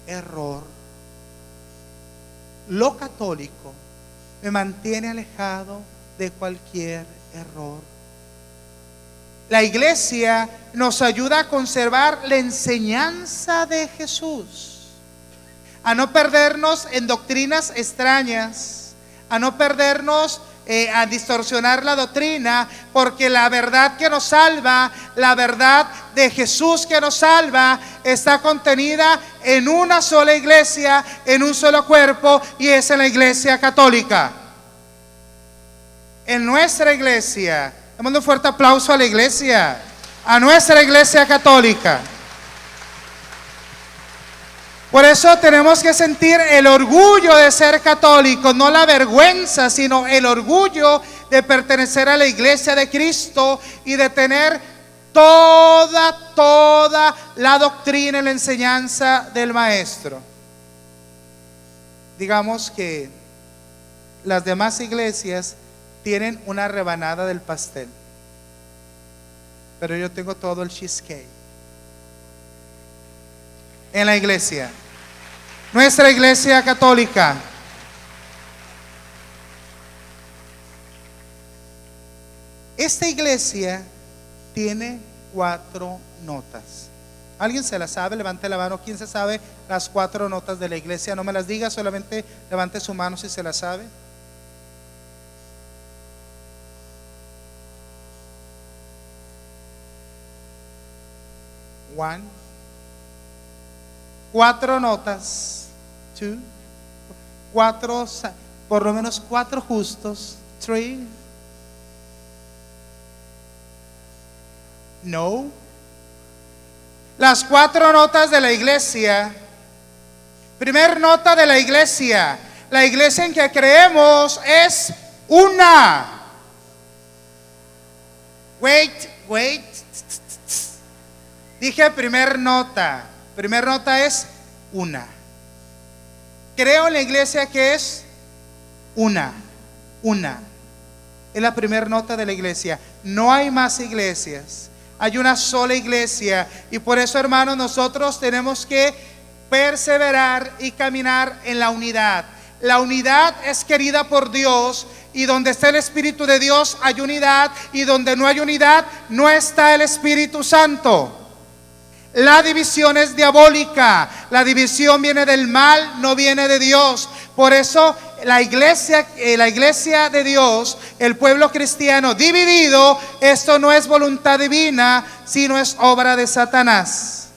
error. Lo católico me mantiene alejado de cualquier error. La iglesia nos ayuda a conservar la enseñanza de Jesús, a no perdernos en doctrinas extrañas, a no perdernos a distorsionar la doctrina, porque la verdad que nos salva, la verdad de Jesús que nos salva, está contenida en una sola iglesia, en un solo cuerpo, y es en la iglesia católica. En nuestra iglesia, le mando un fuerte aplauso a la iglesia, a nuestra iglesia católica. Por eso tenemos que sentir el orgullo de ser católicos, no la vergüenza, sino el orgullo de pertenecer a la iglesia de Cristo y de tener toda la doctrina y la enseñanza del Maestro. Digamos que las demás iglesias tienen una rebanada del pastel, pero yo tengo todo el cheesecake. En la iglesia, nuestra iglesia católica, esta iglesia tiene 4 notas. ¿Alguien se las sabe? Levante la mano. ¿Quién se sabe las 4 notas de la iglesia? No me las diga, solamente levante su mano si se las sabe. One. 4 notas, 2, 4, por lo menos 4 justos, 3, no. Las 4 notas de la iglesia. Primer nota de la iglesia en que creemos es una. Wait. Dije primer nota. Primera nota es una. Creo en la iglesia que es una. Es la primera nota de la iglesia. No hay más iglesias. Hay una sola iglesia. Y por eso, hermanos, nosotros tenemos que perseverar y caminar en la unidad. La unidad es querida por Dios. Y donde está el Espíritu de Dios hay unidad. Y donde no hay unidad no está el Espíritu Santo. La división es diabólica. La división viene del mal, no viene de Dios. Por eso la iglesia de Dios, el pueblo cristiano dividido, esto no es voluntad divina, sino es obra de Satanás.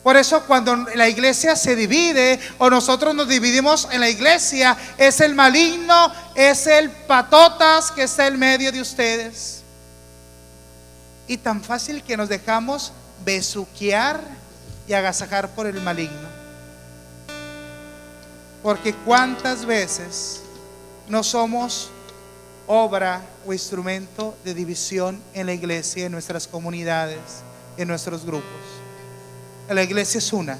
Por eso cuando la iglesia se divide o nosotros nos dividimos en la iglesia, es el maligno, es el patotas que está en medio de ustedes. Y tan fácil que nos dejamos besuquear y agasajar por el maligno. Porque cuántas veces no somos obra o instrumento de división en la iglesia, en nuestras comunidades, en nuestros grupos. La iglesia es una.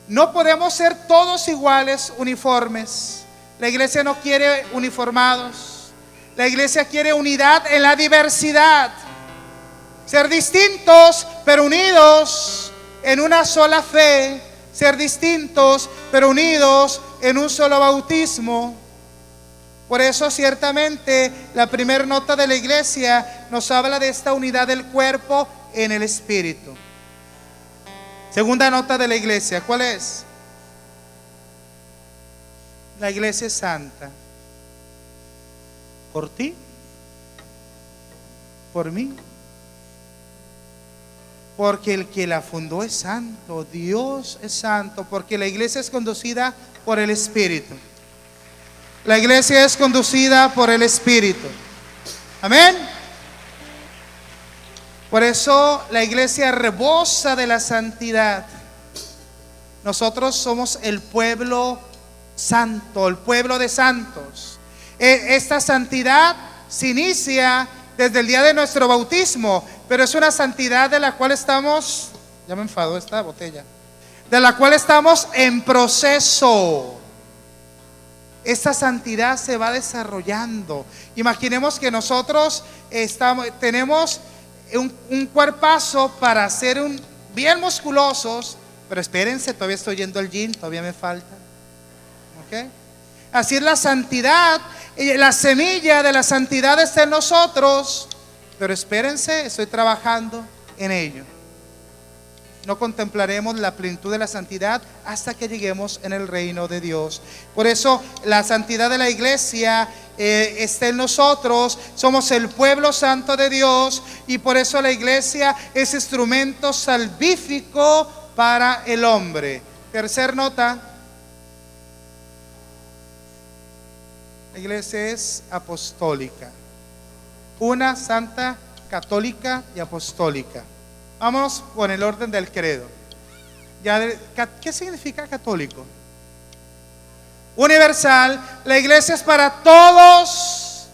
No podemos ser todos iguales, uniformes. La iglesia no quiere uniformados. La iglesia quiere unidad en la diversidad. Ser distintos pero unidos en una sola fe. Ser distintos pero unidos en un solo bautismo. Por eso ciertamente la primera nota de la iglesia nos habla de esta unidad del cuerpo en el Espíritu. Segunda nota de la iglesia, ¿cuál es? La iglesia es santa. ¿Por ti? ¿Por mí? Porque el que la fundó es santo, Dios es santo, porque la iglesia es conducida por el Espíritu. La iglesia es conducida por el Espíritu. Amén. Por eso la iglesia rebosa de la santidad. Nosotros somos el pueblo santo, el pueblo de santos. Esta santidad se inicia desde el día de nuestro bautismo, pero es una santidad de la cual estamos, ya me enfadó esta botella, de la cual estamos en proceso. Esta santidad se va desarrollando. Imaginemos que nosotros tenemos un cuerpazo para ser bien musculosos, pero espérense, todavía estoy yendo al gym, todavía me falta. ¿Ok? Así es la santidad, la semilla de la santidad está en nosotros, pero espérense, estoy trabajando en ello. No contemplaremos la plenitud de la santidad hasta que lleguemos en el reino de Dios. Por eso la santidad de la iglesia está en nosotros. Somos el pueblo santo de Dios, y por eso la iglesia es instrumento salvífico para el hombre. Tercer nota: la iglesia es apostólica, una santa, católica y apostólica. Vamos con el orden del credo. ¿Qué significa católico? Universal. La iglesia es para todos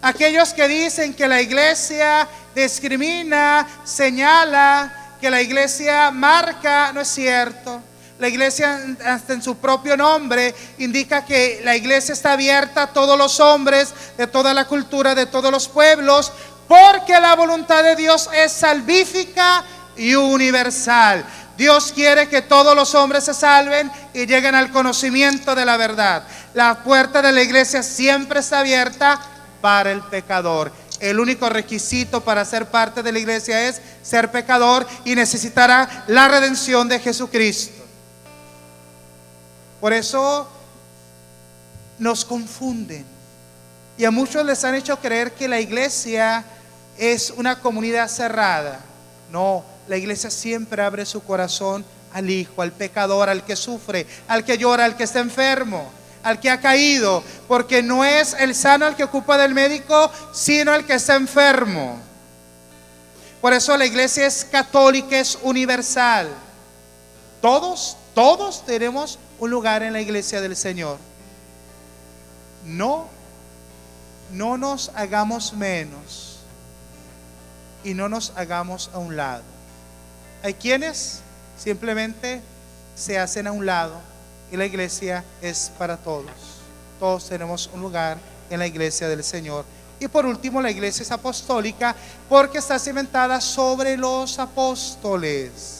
aquellos que dicen que la iglesia discrimina, señala, que la iglesia marca. No es cierto. La iglesia, hasta en su propio nombre, indica que la iglesia está abierta a todos los hombres, de toda la cultura, de todos los pueblos, porque la voluntad de Dios es salvífica y universal. Dios quiere que todos los hombres se salven y lleguen al conocimiento de la verdad. La puerta de la iglesia siempre está abierta para el pecador. El único requisito para ser parte de la iglesia es ser pecador y necesitará la redención de Jesucristo. Por eso nos confunden, y a muchos les han hecho creer que la iglesia es una comunidad cerrada. No, la iglesia siempre abre su corazón al hijo, al pecador, al que sufre, al que llora, al que está enfermo, al que ha caído, porque no es el sano el que ocupa del médico, sino el que está enfermo. Por eso la iglesia es católica, es universal. Todos tenemos un lugar en la iglesia del Señor. No nos hagamos menos y no nos hagamos a un lado. Hay quienes simplemente se hacen a un lado, y la iglesia es para todos. Todos tenemos un lugar en la iglesia del Señor. Y por último, la iglesia es apostólica porque está cimentada sobre los apóstoles.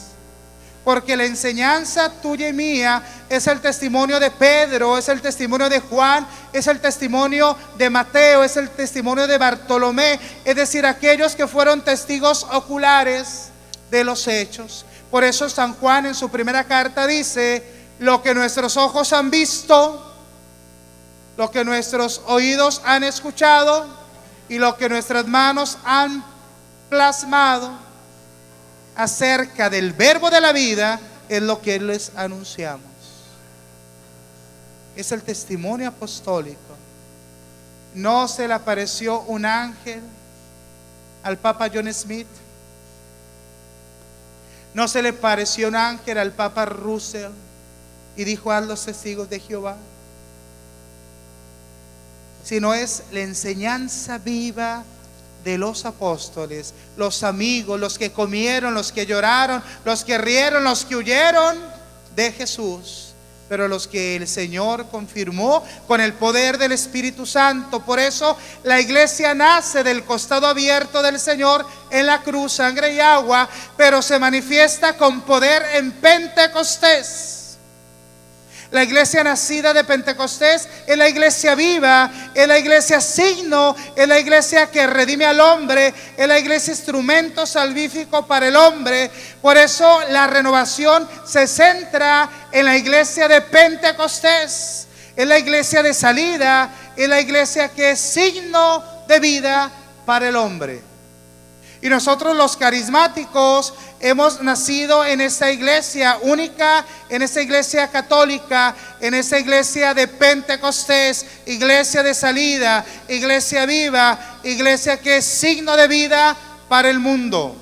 Porque la enseñanza tuya y mía es el testimonio de Pedro, es el testimonio de Juan, es el testimonio de Mateo, es el testimonio de Bartolomé, es decir, aquellos que fueron testigos oculares de los hechos. Por eso San Juan en su primera carta dice: lo que nuestros ojos han visto, lo que nuestros oídos han escuchado y lo que nuestras manos han plasmado acerca del verbo de la vida es lo que les anunciamos. Es el testimonio apostólico. No se le apareció un ángel al Papa John Smith. No se le apareció un ángel al Papa Russell y dijo: haz los testigos de Jehová. Sino es la enseñanza viva de los apóstoles, los amigos, los que comieron, los que lloraron, los que rieron, los que huyeron de Jesús, pero los que el Señor confirmó con el poder del Espíritu Santo. Por eso la iglesia nace del costado abierto del Señor en la cruz, sangre y agua, pero se manifiesta con poder en Pentecostés. La iglesia nacida de Pentecostés es la iglesia viva, es la iglesia signo, es la iglesia que redime al hombre, es la iglesia instrumento salvífico para el hombre. Por eso la renovación se centra en la iglesia de Pentecostés, es la iglesia de salida, es la iglesia que es signo de vida para el hombre. Y nosotros los carismáticos hemos nacido en esta iglesia única, en esta iglesia católica, en esta iglesia de Pentecostés, iglesia de salida, iglesia viva, iglesia que es signo de vida para el mundo.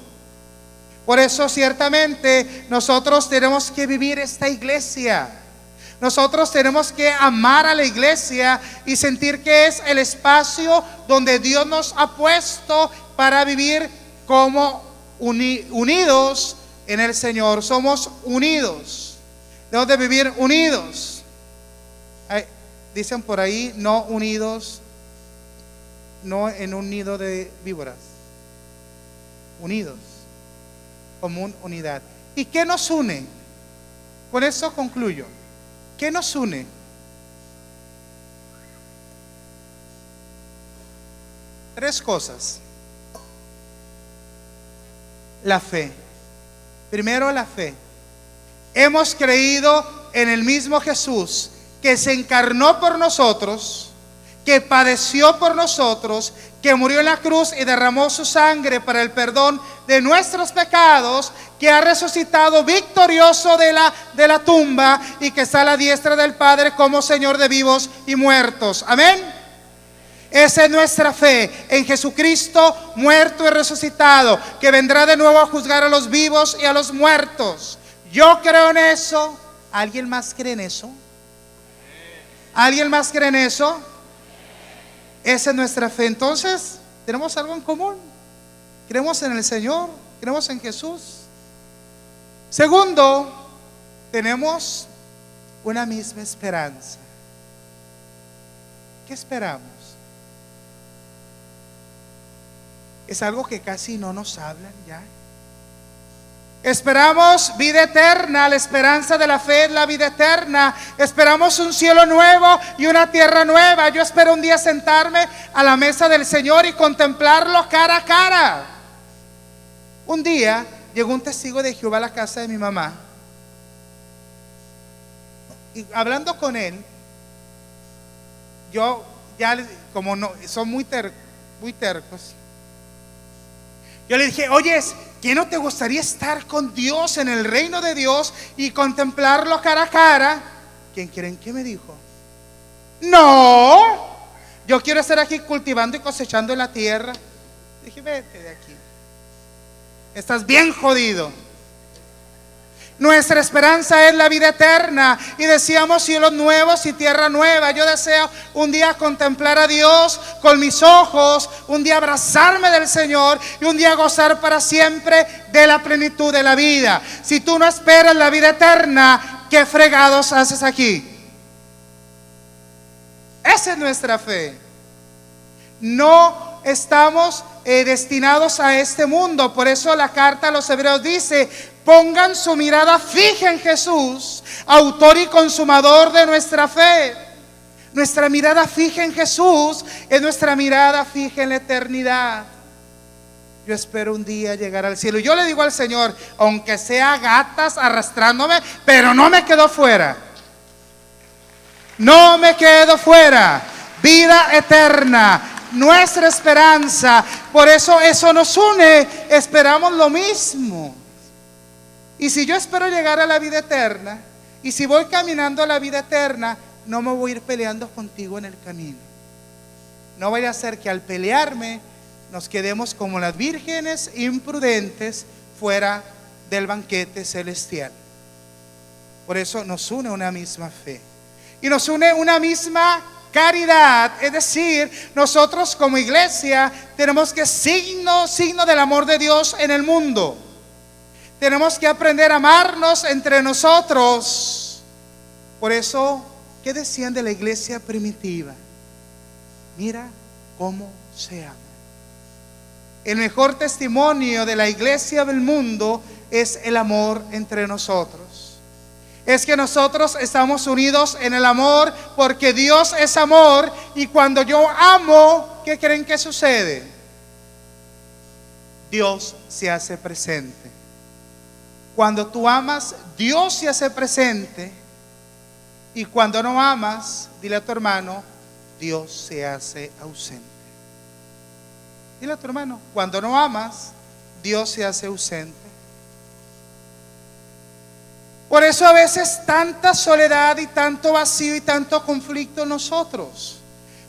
Por eso ciertamente nosotros tenemos que vivir esta iglesia. Nosotros tenemos que amar a la iglesia y sentir que es el espacio donde Dios nos ha puesto para vivir como unidos en el Señor. Somos unidos. Debemos de vivir unidos. Dicen por ahí, no unidos, no en un nido de víboras. unidos, común unidad. ¿Y qué nos une? Con eso concluyo. ¿Qué nos une? Tres cosas. La fe. Primero, la fe. Hemos creído en el mismo Jesús que se encarnó por nosotros, que padeció por nosotros, que murió en la cruz y derramó su sangre para el perdón de nuestros pecados, que ha resucitado victorioso de la tumba y que está a la diestra del Padre como Señor de vivos y muertos. Amén. Esa es nuestra fe en Jesucristo muerto y resucitado, que vendrá de nuevo a juzgar a los vivos y a los muertos. Yo creo en eso. ¿Alguien más cree en eso? ¿Alguien más cree en eso? Esa es nuestra fe. Entonces, tenemos algo en común. Creemos en el Señor, creemos en Jesús. Segundo, tenemos una misma esperanza. ¿Qué esperamos? Es algo que casi no nos hablan ya. Esperamos vida eterna. La esperanza de la fe es la vida eterna. Esperamos un cielo nuevo y una tierra nueva. Yo espero un día sentarme a la mesa del Señor y contemplarlo cara a cara. Un día llegó un testigo de Jehová a la casa de mi mamá, y hablando con él, yo ya, como no, son muy tercos, yo le dije: oye, ¿qué no te gustaría estar con Dios en el reino de Dios y contemplarlo cara a cara? ¿Quién creen que me dijo? No, yo quiero estar aquí cultivando y cosechando en la tierra. Dije: vete de aquí, estás bien jodido. Nuestra esperanza es la vida eterna, y decíamos cielos nuevos y tierra nueva. Yo deseo un día contemplar a Dios con mis ojos, un día abrazarme del Señor y un día gozar para siempre de la plenitud de la vida. Si tú no esperas la vida eterna, ¿qué fregados haces aquí? Esa es nuestra fe. No estamos destinados a este mundo. Por eso la carta a los Hebreos dice: pongan su mirada fija en Jesús, autor y consumador de nuestra fe. Nuestra mirada fija en Jesús es nuestra mirada fija en la eternidad. Yo espero un día llegar al cielo. Yo le digo al Señor, aunque sea gatas arrastrándome, pero no me quedo fuera. No me quedo fuera. Vida eterna, nuestra esperanza. Por eso nos une. Esperamos lo mismo. Y si yo espero llegar a la vida eterna, y si voy caminando a la vida eterna, no me voy a ir peleando contigo en el camino. No vaya a ser que al pelearme nos quedemos como las vírgenes imprudentes fuera del banquete celestial. Por eso nos une una misma fe y nos une una misma caridad. Es decir, nosotros como iglesia tenemos que signo del amor de Dios en el mundo. Tenemos que aprender a amarnos entre nosotros. Por eso, ¿qué decían de la iglesia primitiva? Mira cómo se ama. El mejor testimonio de la iglesia del mundo es el amor entre nosotros. Es que nosotros estamos unidos en el amor, porque Dios es amor. Y cuando yo amo, ¿qué creen que sucede? Dios se hace presente. Cuando tú amas, Dios se hace presente. Y cuando no amas, dile a tu hermano, Dios se hace ausente. Dile a tu hermano, cuando no amas, Dios se hace ausente. Por eso a veces tanta soledad y tanto vacío y tanto conflicto en nosotros,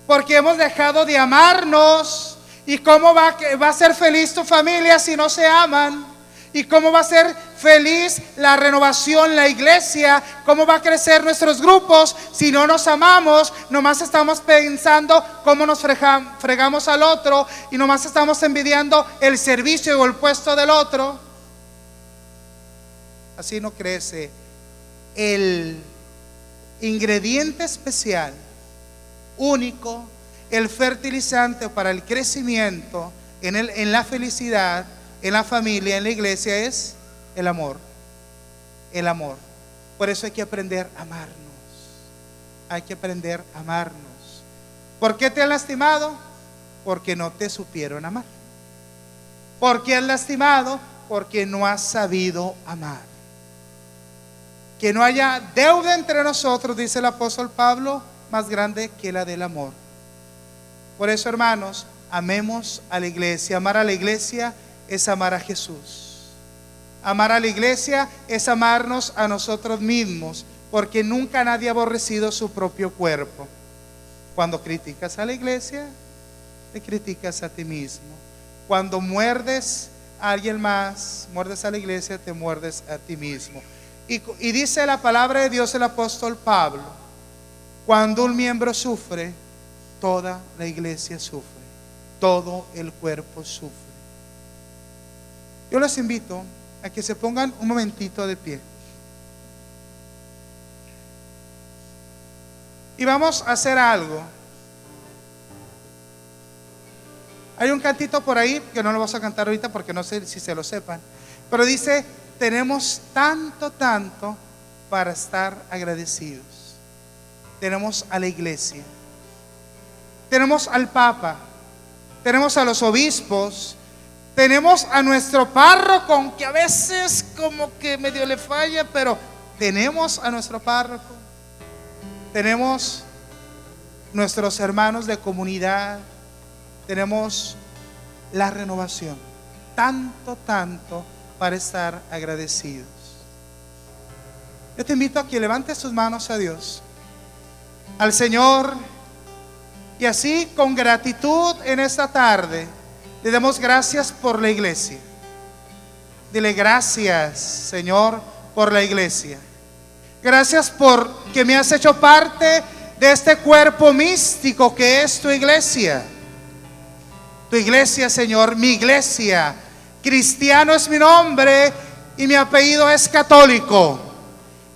porque hemos dejado de amarnos. ¿Y cómo va a ser feliz tu familia si no se aman? ¿Y cómo va a ser feliz la renovación, la iglesia? ¿Cómo va a crecer nuestros grupos si no nos amamos? Nomás estamos pensando cómo nos fregamos al otro, y nomás estamos envidiando el servicio o el puesto del otro. Así no crece. El ingrediente especial, único, el fertilizante para el crecimiento en la felicidad, en la familia, en la iglesia, es el amor. El amor. Por eso hay que aprender a amarnos. Hay que aprender a amarnos. ¿Por qué te han lastimado? Porque no te supieron amar. ¿Por qué has lastimado? Porque no has sabido amar. Que no haya deuda entre nosotros, dice el apóstol Pablo, más grande que la del amor. Por eso, hermanos, amemos a la iglesia. Amar a la iglesia es amar a Jesús. Amar a la iglesia es amarnos a nosotros mismos, porque nunca nadie ha aborrecido su propio cuerpo. Cuando criticas a la iglesia, te criticas a ti mismo. Cuando muerdes a alguien más, muerdes a la iglesia, te muerdes a ti mismo. Y dice la palabra de Dios, el apóstol Pablo, cuando un miembro sufre, toda la iglesia sufre, todo el cuerpo sufre. Yo los invito a que se pongan un momentito de pie. Y vamos a hacer algo. Hay un cantito por ahí que no lo vamos a cantar ahorita porque no sé si se lo sepan, pero dice: tenemos tanto para estar agradecidos. Tenemos a la iglesia, tenemos al Papa, tenemos a los obispos, tenemos a nuestro párroco, que a veces como que medio le falla, pero tenemos a nuestro párroco, tenemos nuestros hermanos de comunidad, tenemos la renovación. Tanto para estar agradecidos. Yo te invito a que levantes tus manos a Dios, al Señor, y así con gratitud en esta tarde le demos gracias por la iglesia. Dile: gracias, Señor, por la iglesia. Gracias por que me has hecho parte de este cuerpo místico que es tu iglesia. Tu iglesia, Señor, mi iglesia. Cristiano es mi nombre y mi apellido es católico.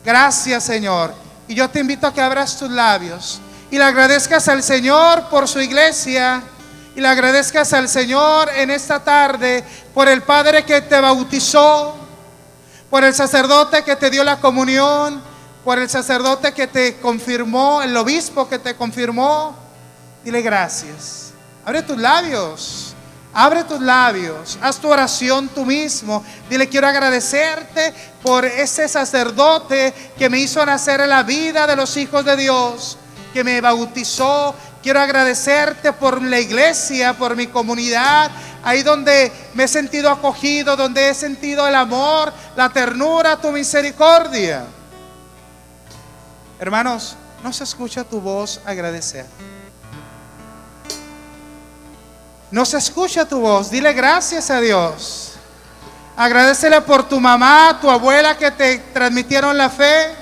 Gracias, Señor. Y yo te invito a que abras tus labios y le agradezcas al Señor por su iglesia, y le agradezcas al Señor en esta tarde por el Padre que te bautizó, por el sacerdote que te dio la comunión, por el sacerdote que te confirmó, el obispo que te confirmó. Dile gracias. Abre tus labios. Abre tus labios, haz tu oración tú mismo. Dile: quiero agradecerte por ese sacerdote que me hizo nacer en la vida de los hijos de Dios, que me bautizó. Quiero agradecerte por la iglesia, por mi comunidad, ahí donde me he sentido acogido, donde he sentido el amor, la ternura, tu misericordia. Hermanos, no se escucha tu voz agradecer. No se escucha tu voz. Dile gracias a Dios. Agradecele por tu mamá, tu abuela que te transmitieron la fe.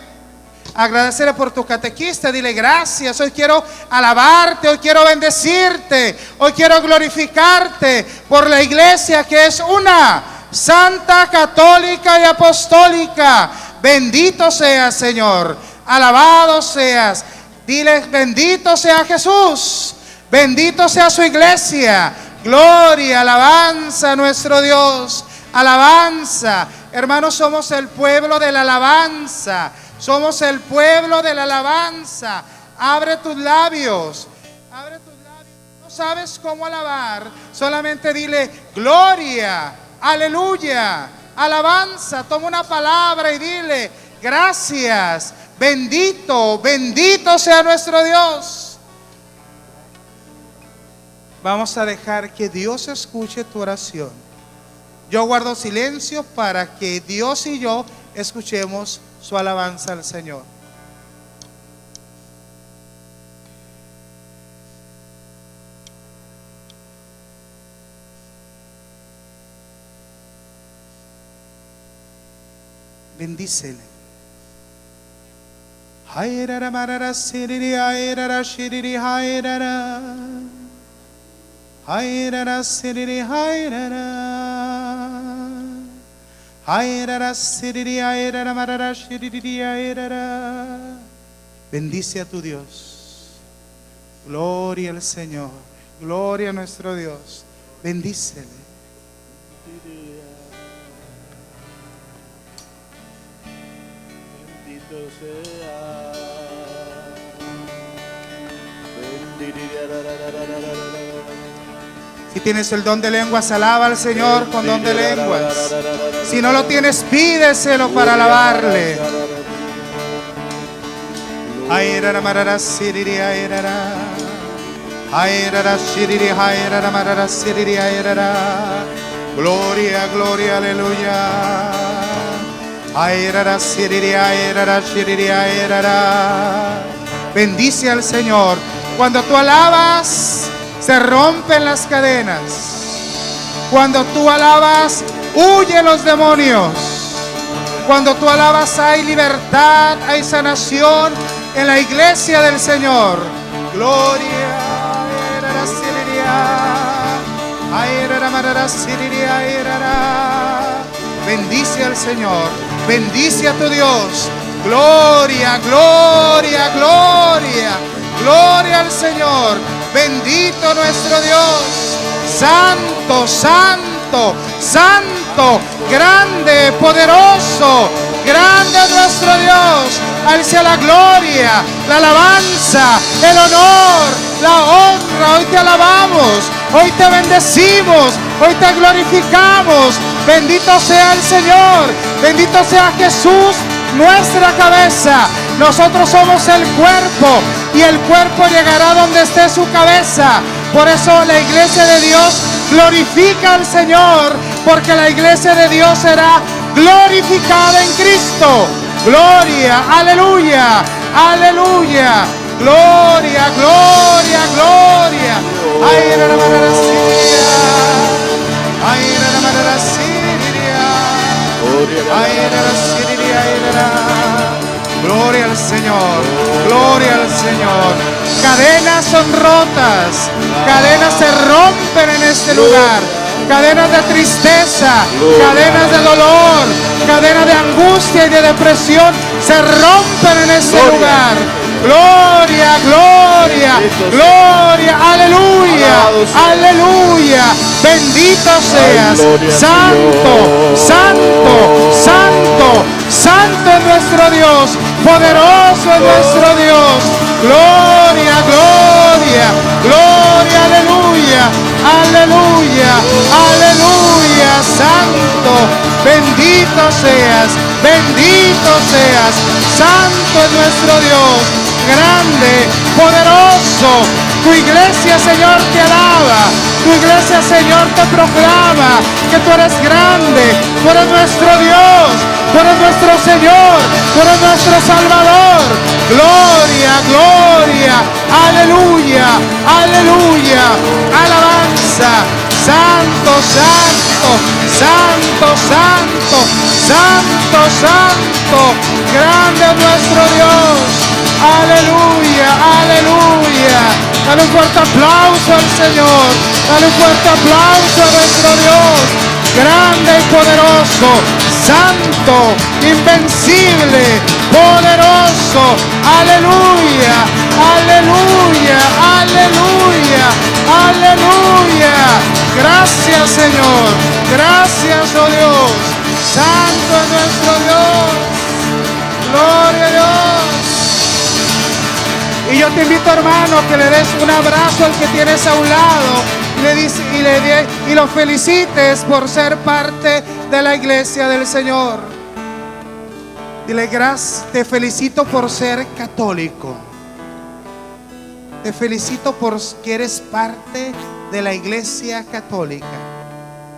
Agradecele por tu catequista. Dile gracias. Hoy quiero alabarte, hoy quiero bendecirte, hoy quiero glorificarte por la iglesia que es una, santa, católica y apostólica. Bendito seas, Señor. Alabado seas. Dile: bendito sea Jesús. Bendito sea su iglesia. Gloria, alabanza a nuestro Dios. Alabanza. Hermanos, somos el pueblo de la alabanza. Somos el pueblo de la alabanza. Abre tus labios. Abre tus labios. No sabes cómo alabar. Solamente dile: gloria, aleluya, alabanza. Toma una palabra y dile: gracias, bendito, bendito sea nuestro Dios. Vamos a dejar que Dios escuche tu oración. Yo guardo silencio para que Dios y yo escuchemos su alabanza al Señor. Bendícele. Hayrara marara siriri hayrara shiriri hayrara. Hayrara siriri hayrara. Hayrara siriri hayrara marara shiriri hayrara. Bendice a tu Dios. Gloria al Señor. Gloria a nuestro Dios. Bendícele. Si tienes el don de lenguas, alaba al Señor con don de lenguas. Si no lo tienes, pídeselo para alabarle. Gloria, gloria, aleluya. Bendice al Señor. Cuando tú alabas, se rompen las cadenas. Cuando tú alabas, huyen los demonios. Cuando tú alabas, hay libertad, hay sanación en la iglesia del Señor. Gloria. Bendice al Señor, bendice a tu Dios. Gloria, gloria, gloria, gloria al Señor. Bendito nuestro Dios. Santo, santo, santo, grande, poderoso, grande es nuestro Dios. A Él sea la gloria, la alabanza, el honor, la honra. Hoy te alabamos, hoy te bendecimos, hoy te glorificamos. Bendito sea el Señor, bendito sea Jesús, nuestra cabeza. Nosotros somos el cuerpo y el cuerpo llegará donde esté su cabeza. Por eso la iglesia de Dios glorifica al Señor, porque la iglesia de Dios será glorificada en Cristo. Gloria, aleluya, aleluya. Gloria, gloria, gloria. Ay, la manera siria. Ay, la manera siria. Ay, la siria. Gloria al Señor, gloria al Señor. Cadenas son rotas, cadenas se rompen en este lugar. Cadenas de tristeza, cadenas de dolor, cadenas de angustia y de depresión se rompen en este lugar. Gloria, gloria, gloria, aleluya, aleluya. Bendito seas, santo, santo, santo, santo es nuestro Dios, poderoso es nuestro Dios. Gloria, gloria, gloria, aleluya, aleluya, aleluya, santo, bendito seas, santo es nuestro Dios, grande, poderoso. Tu iglesia, Señor, te alaba. Tu iglesia, Señor, te proclama que tú eres grande, tú eres nuestro Dios, tú eres nuestro Señor, tú eres nuestro Salvador. Gloria, gloria, aleluya, aleluya, alabanza. Santo, santo, santo, santo, santo, santo, grande es nuestro Dios. Aleluya, aleluya. Dale un fuerte aplauso al Señor. Dale un fuerte aplauso a nuestro Dios. Grande y poderoso, santo, invencible, poderoso. Aleluya, aleluya, aleluya, aleluya. Gracias, Señor. Gracias, oh Dios. Santo es nuestro Dios. Gloria a Dios. Y yo te invito, hermano, que le des un abrazo al que tienes a un lado y lo felicites por ser parte de la iglesia del Señor. Dile: gracias, te felicito por ser católico. Te felicito porque eres parte de la iglesia católica.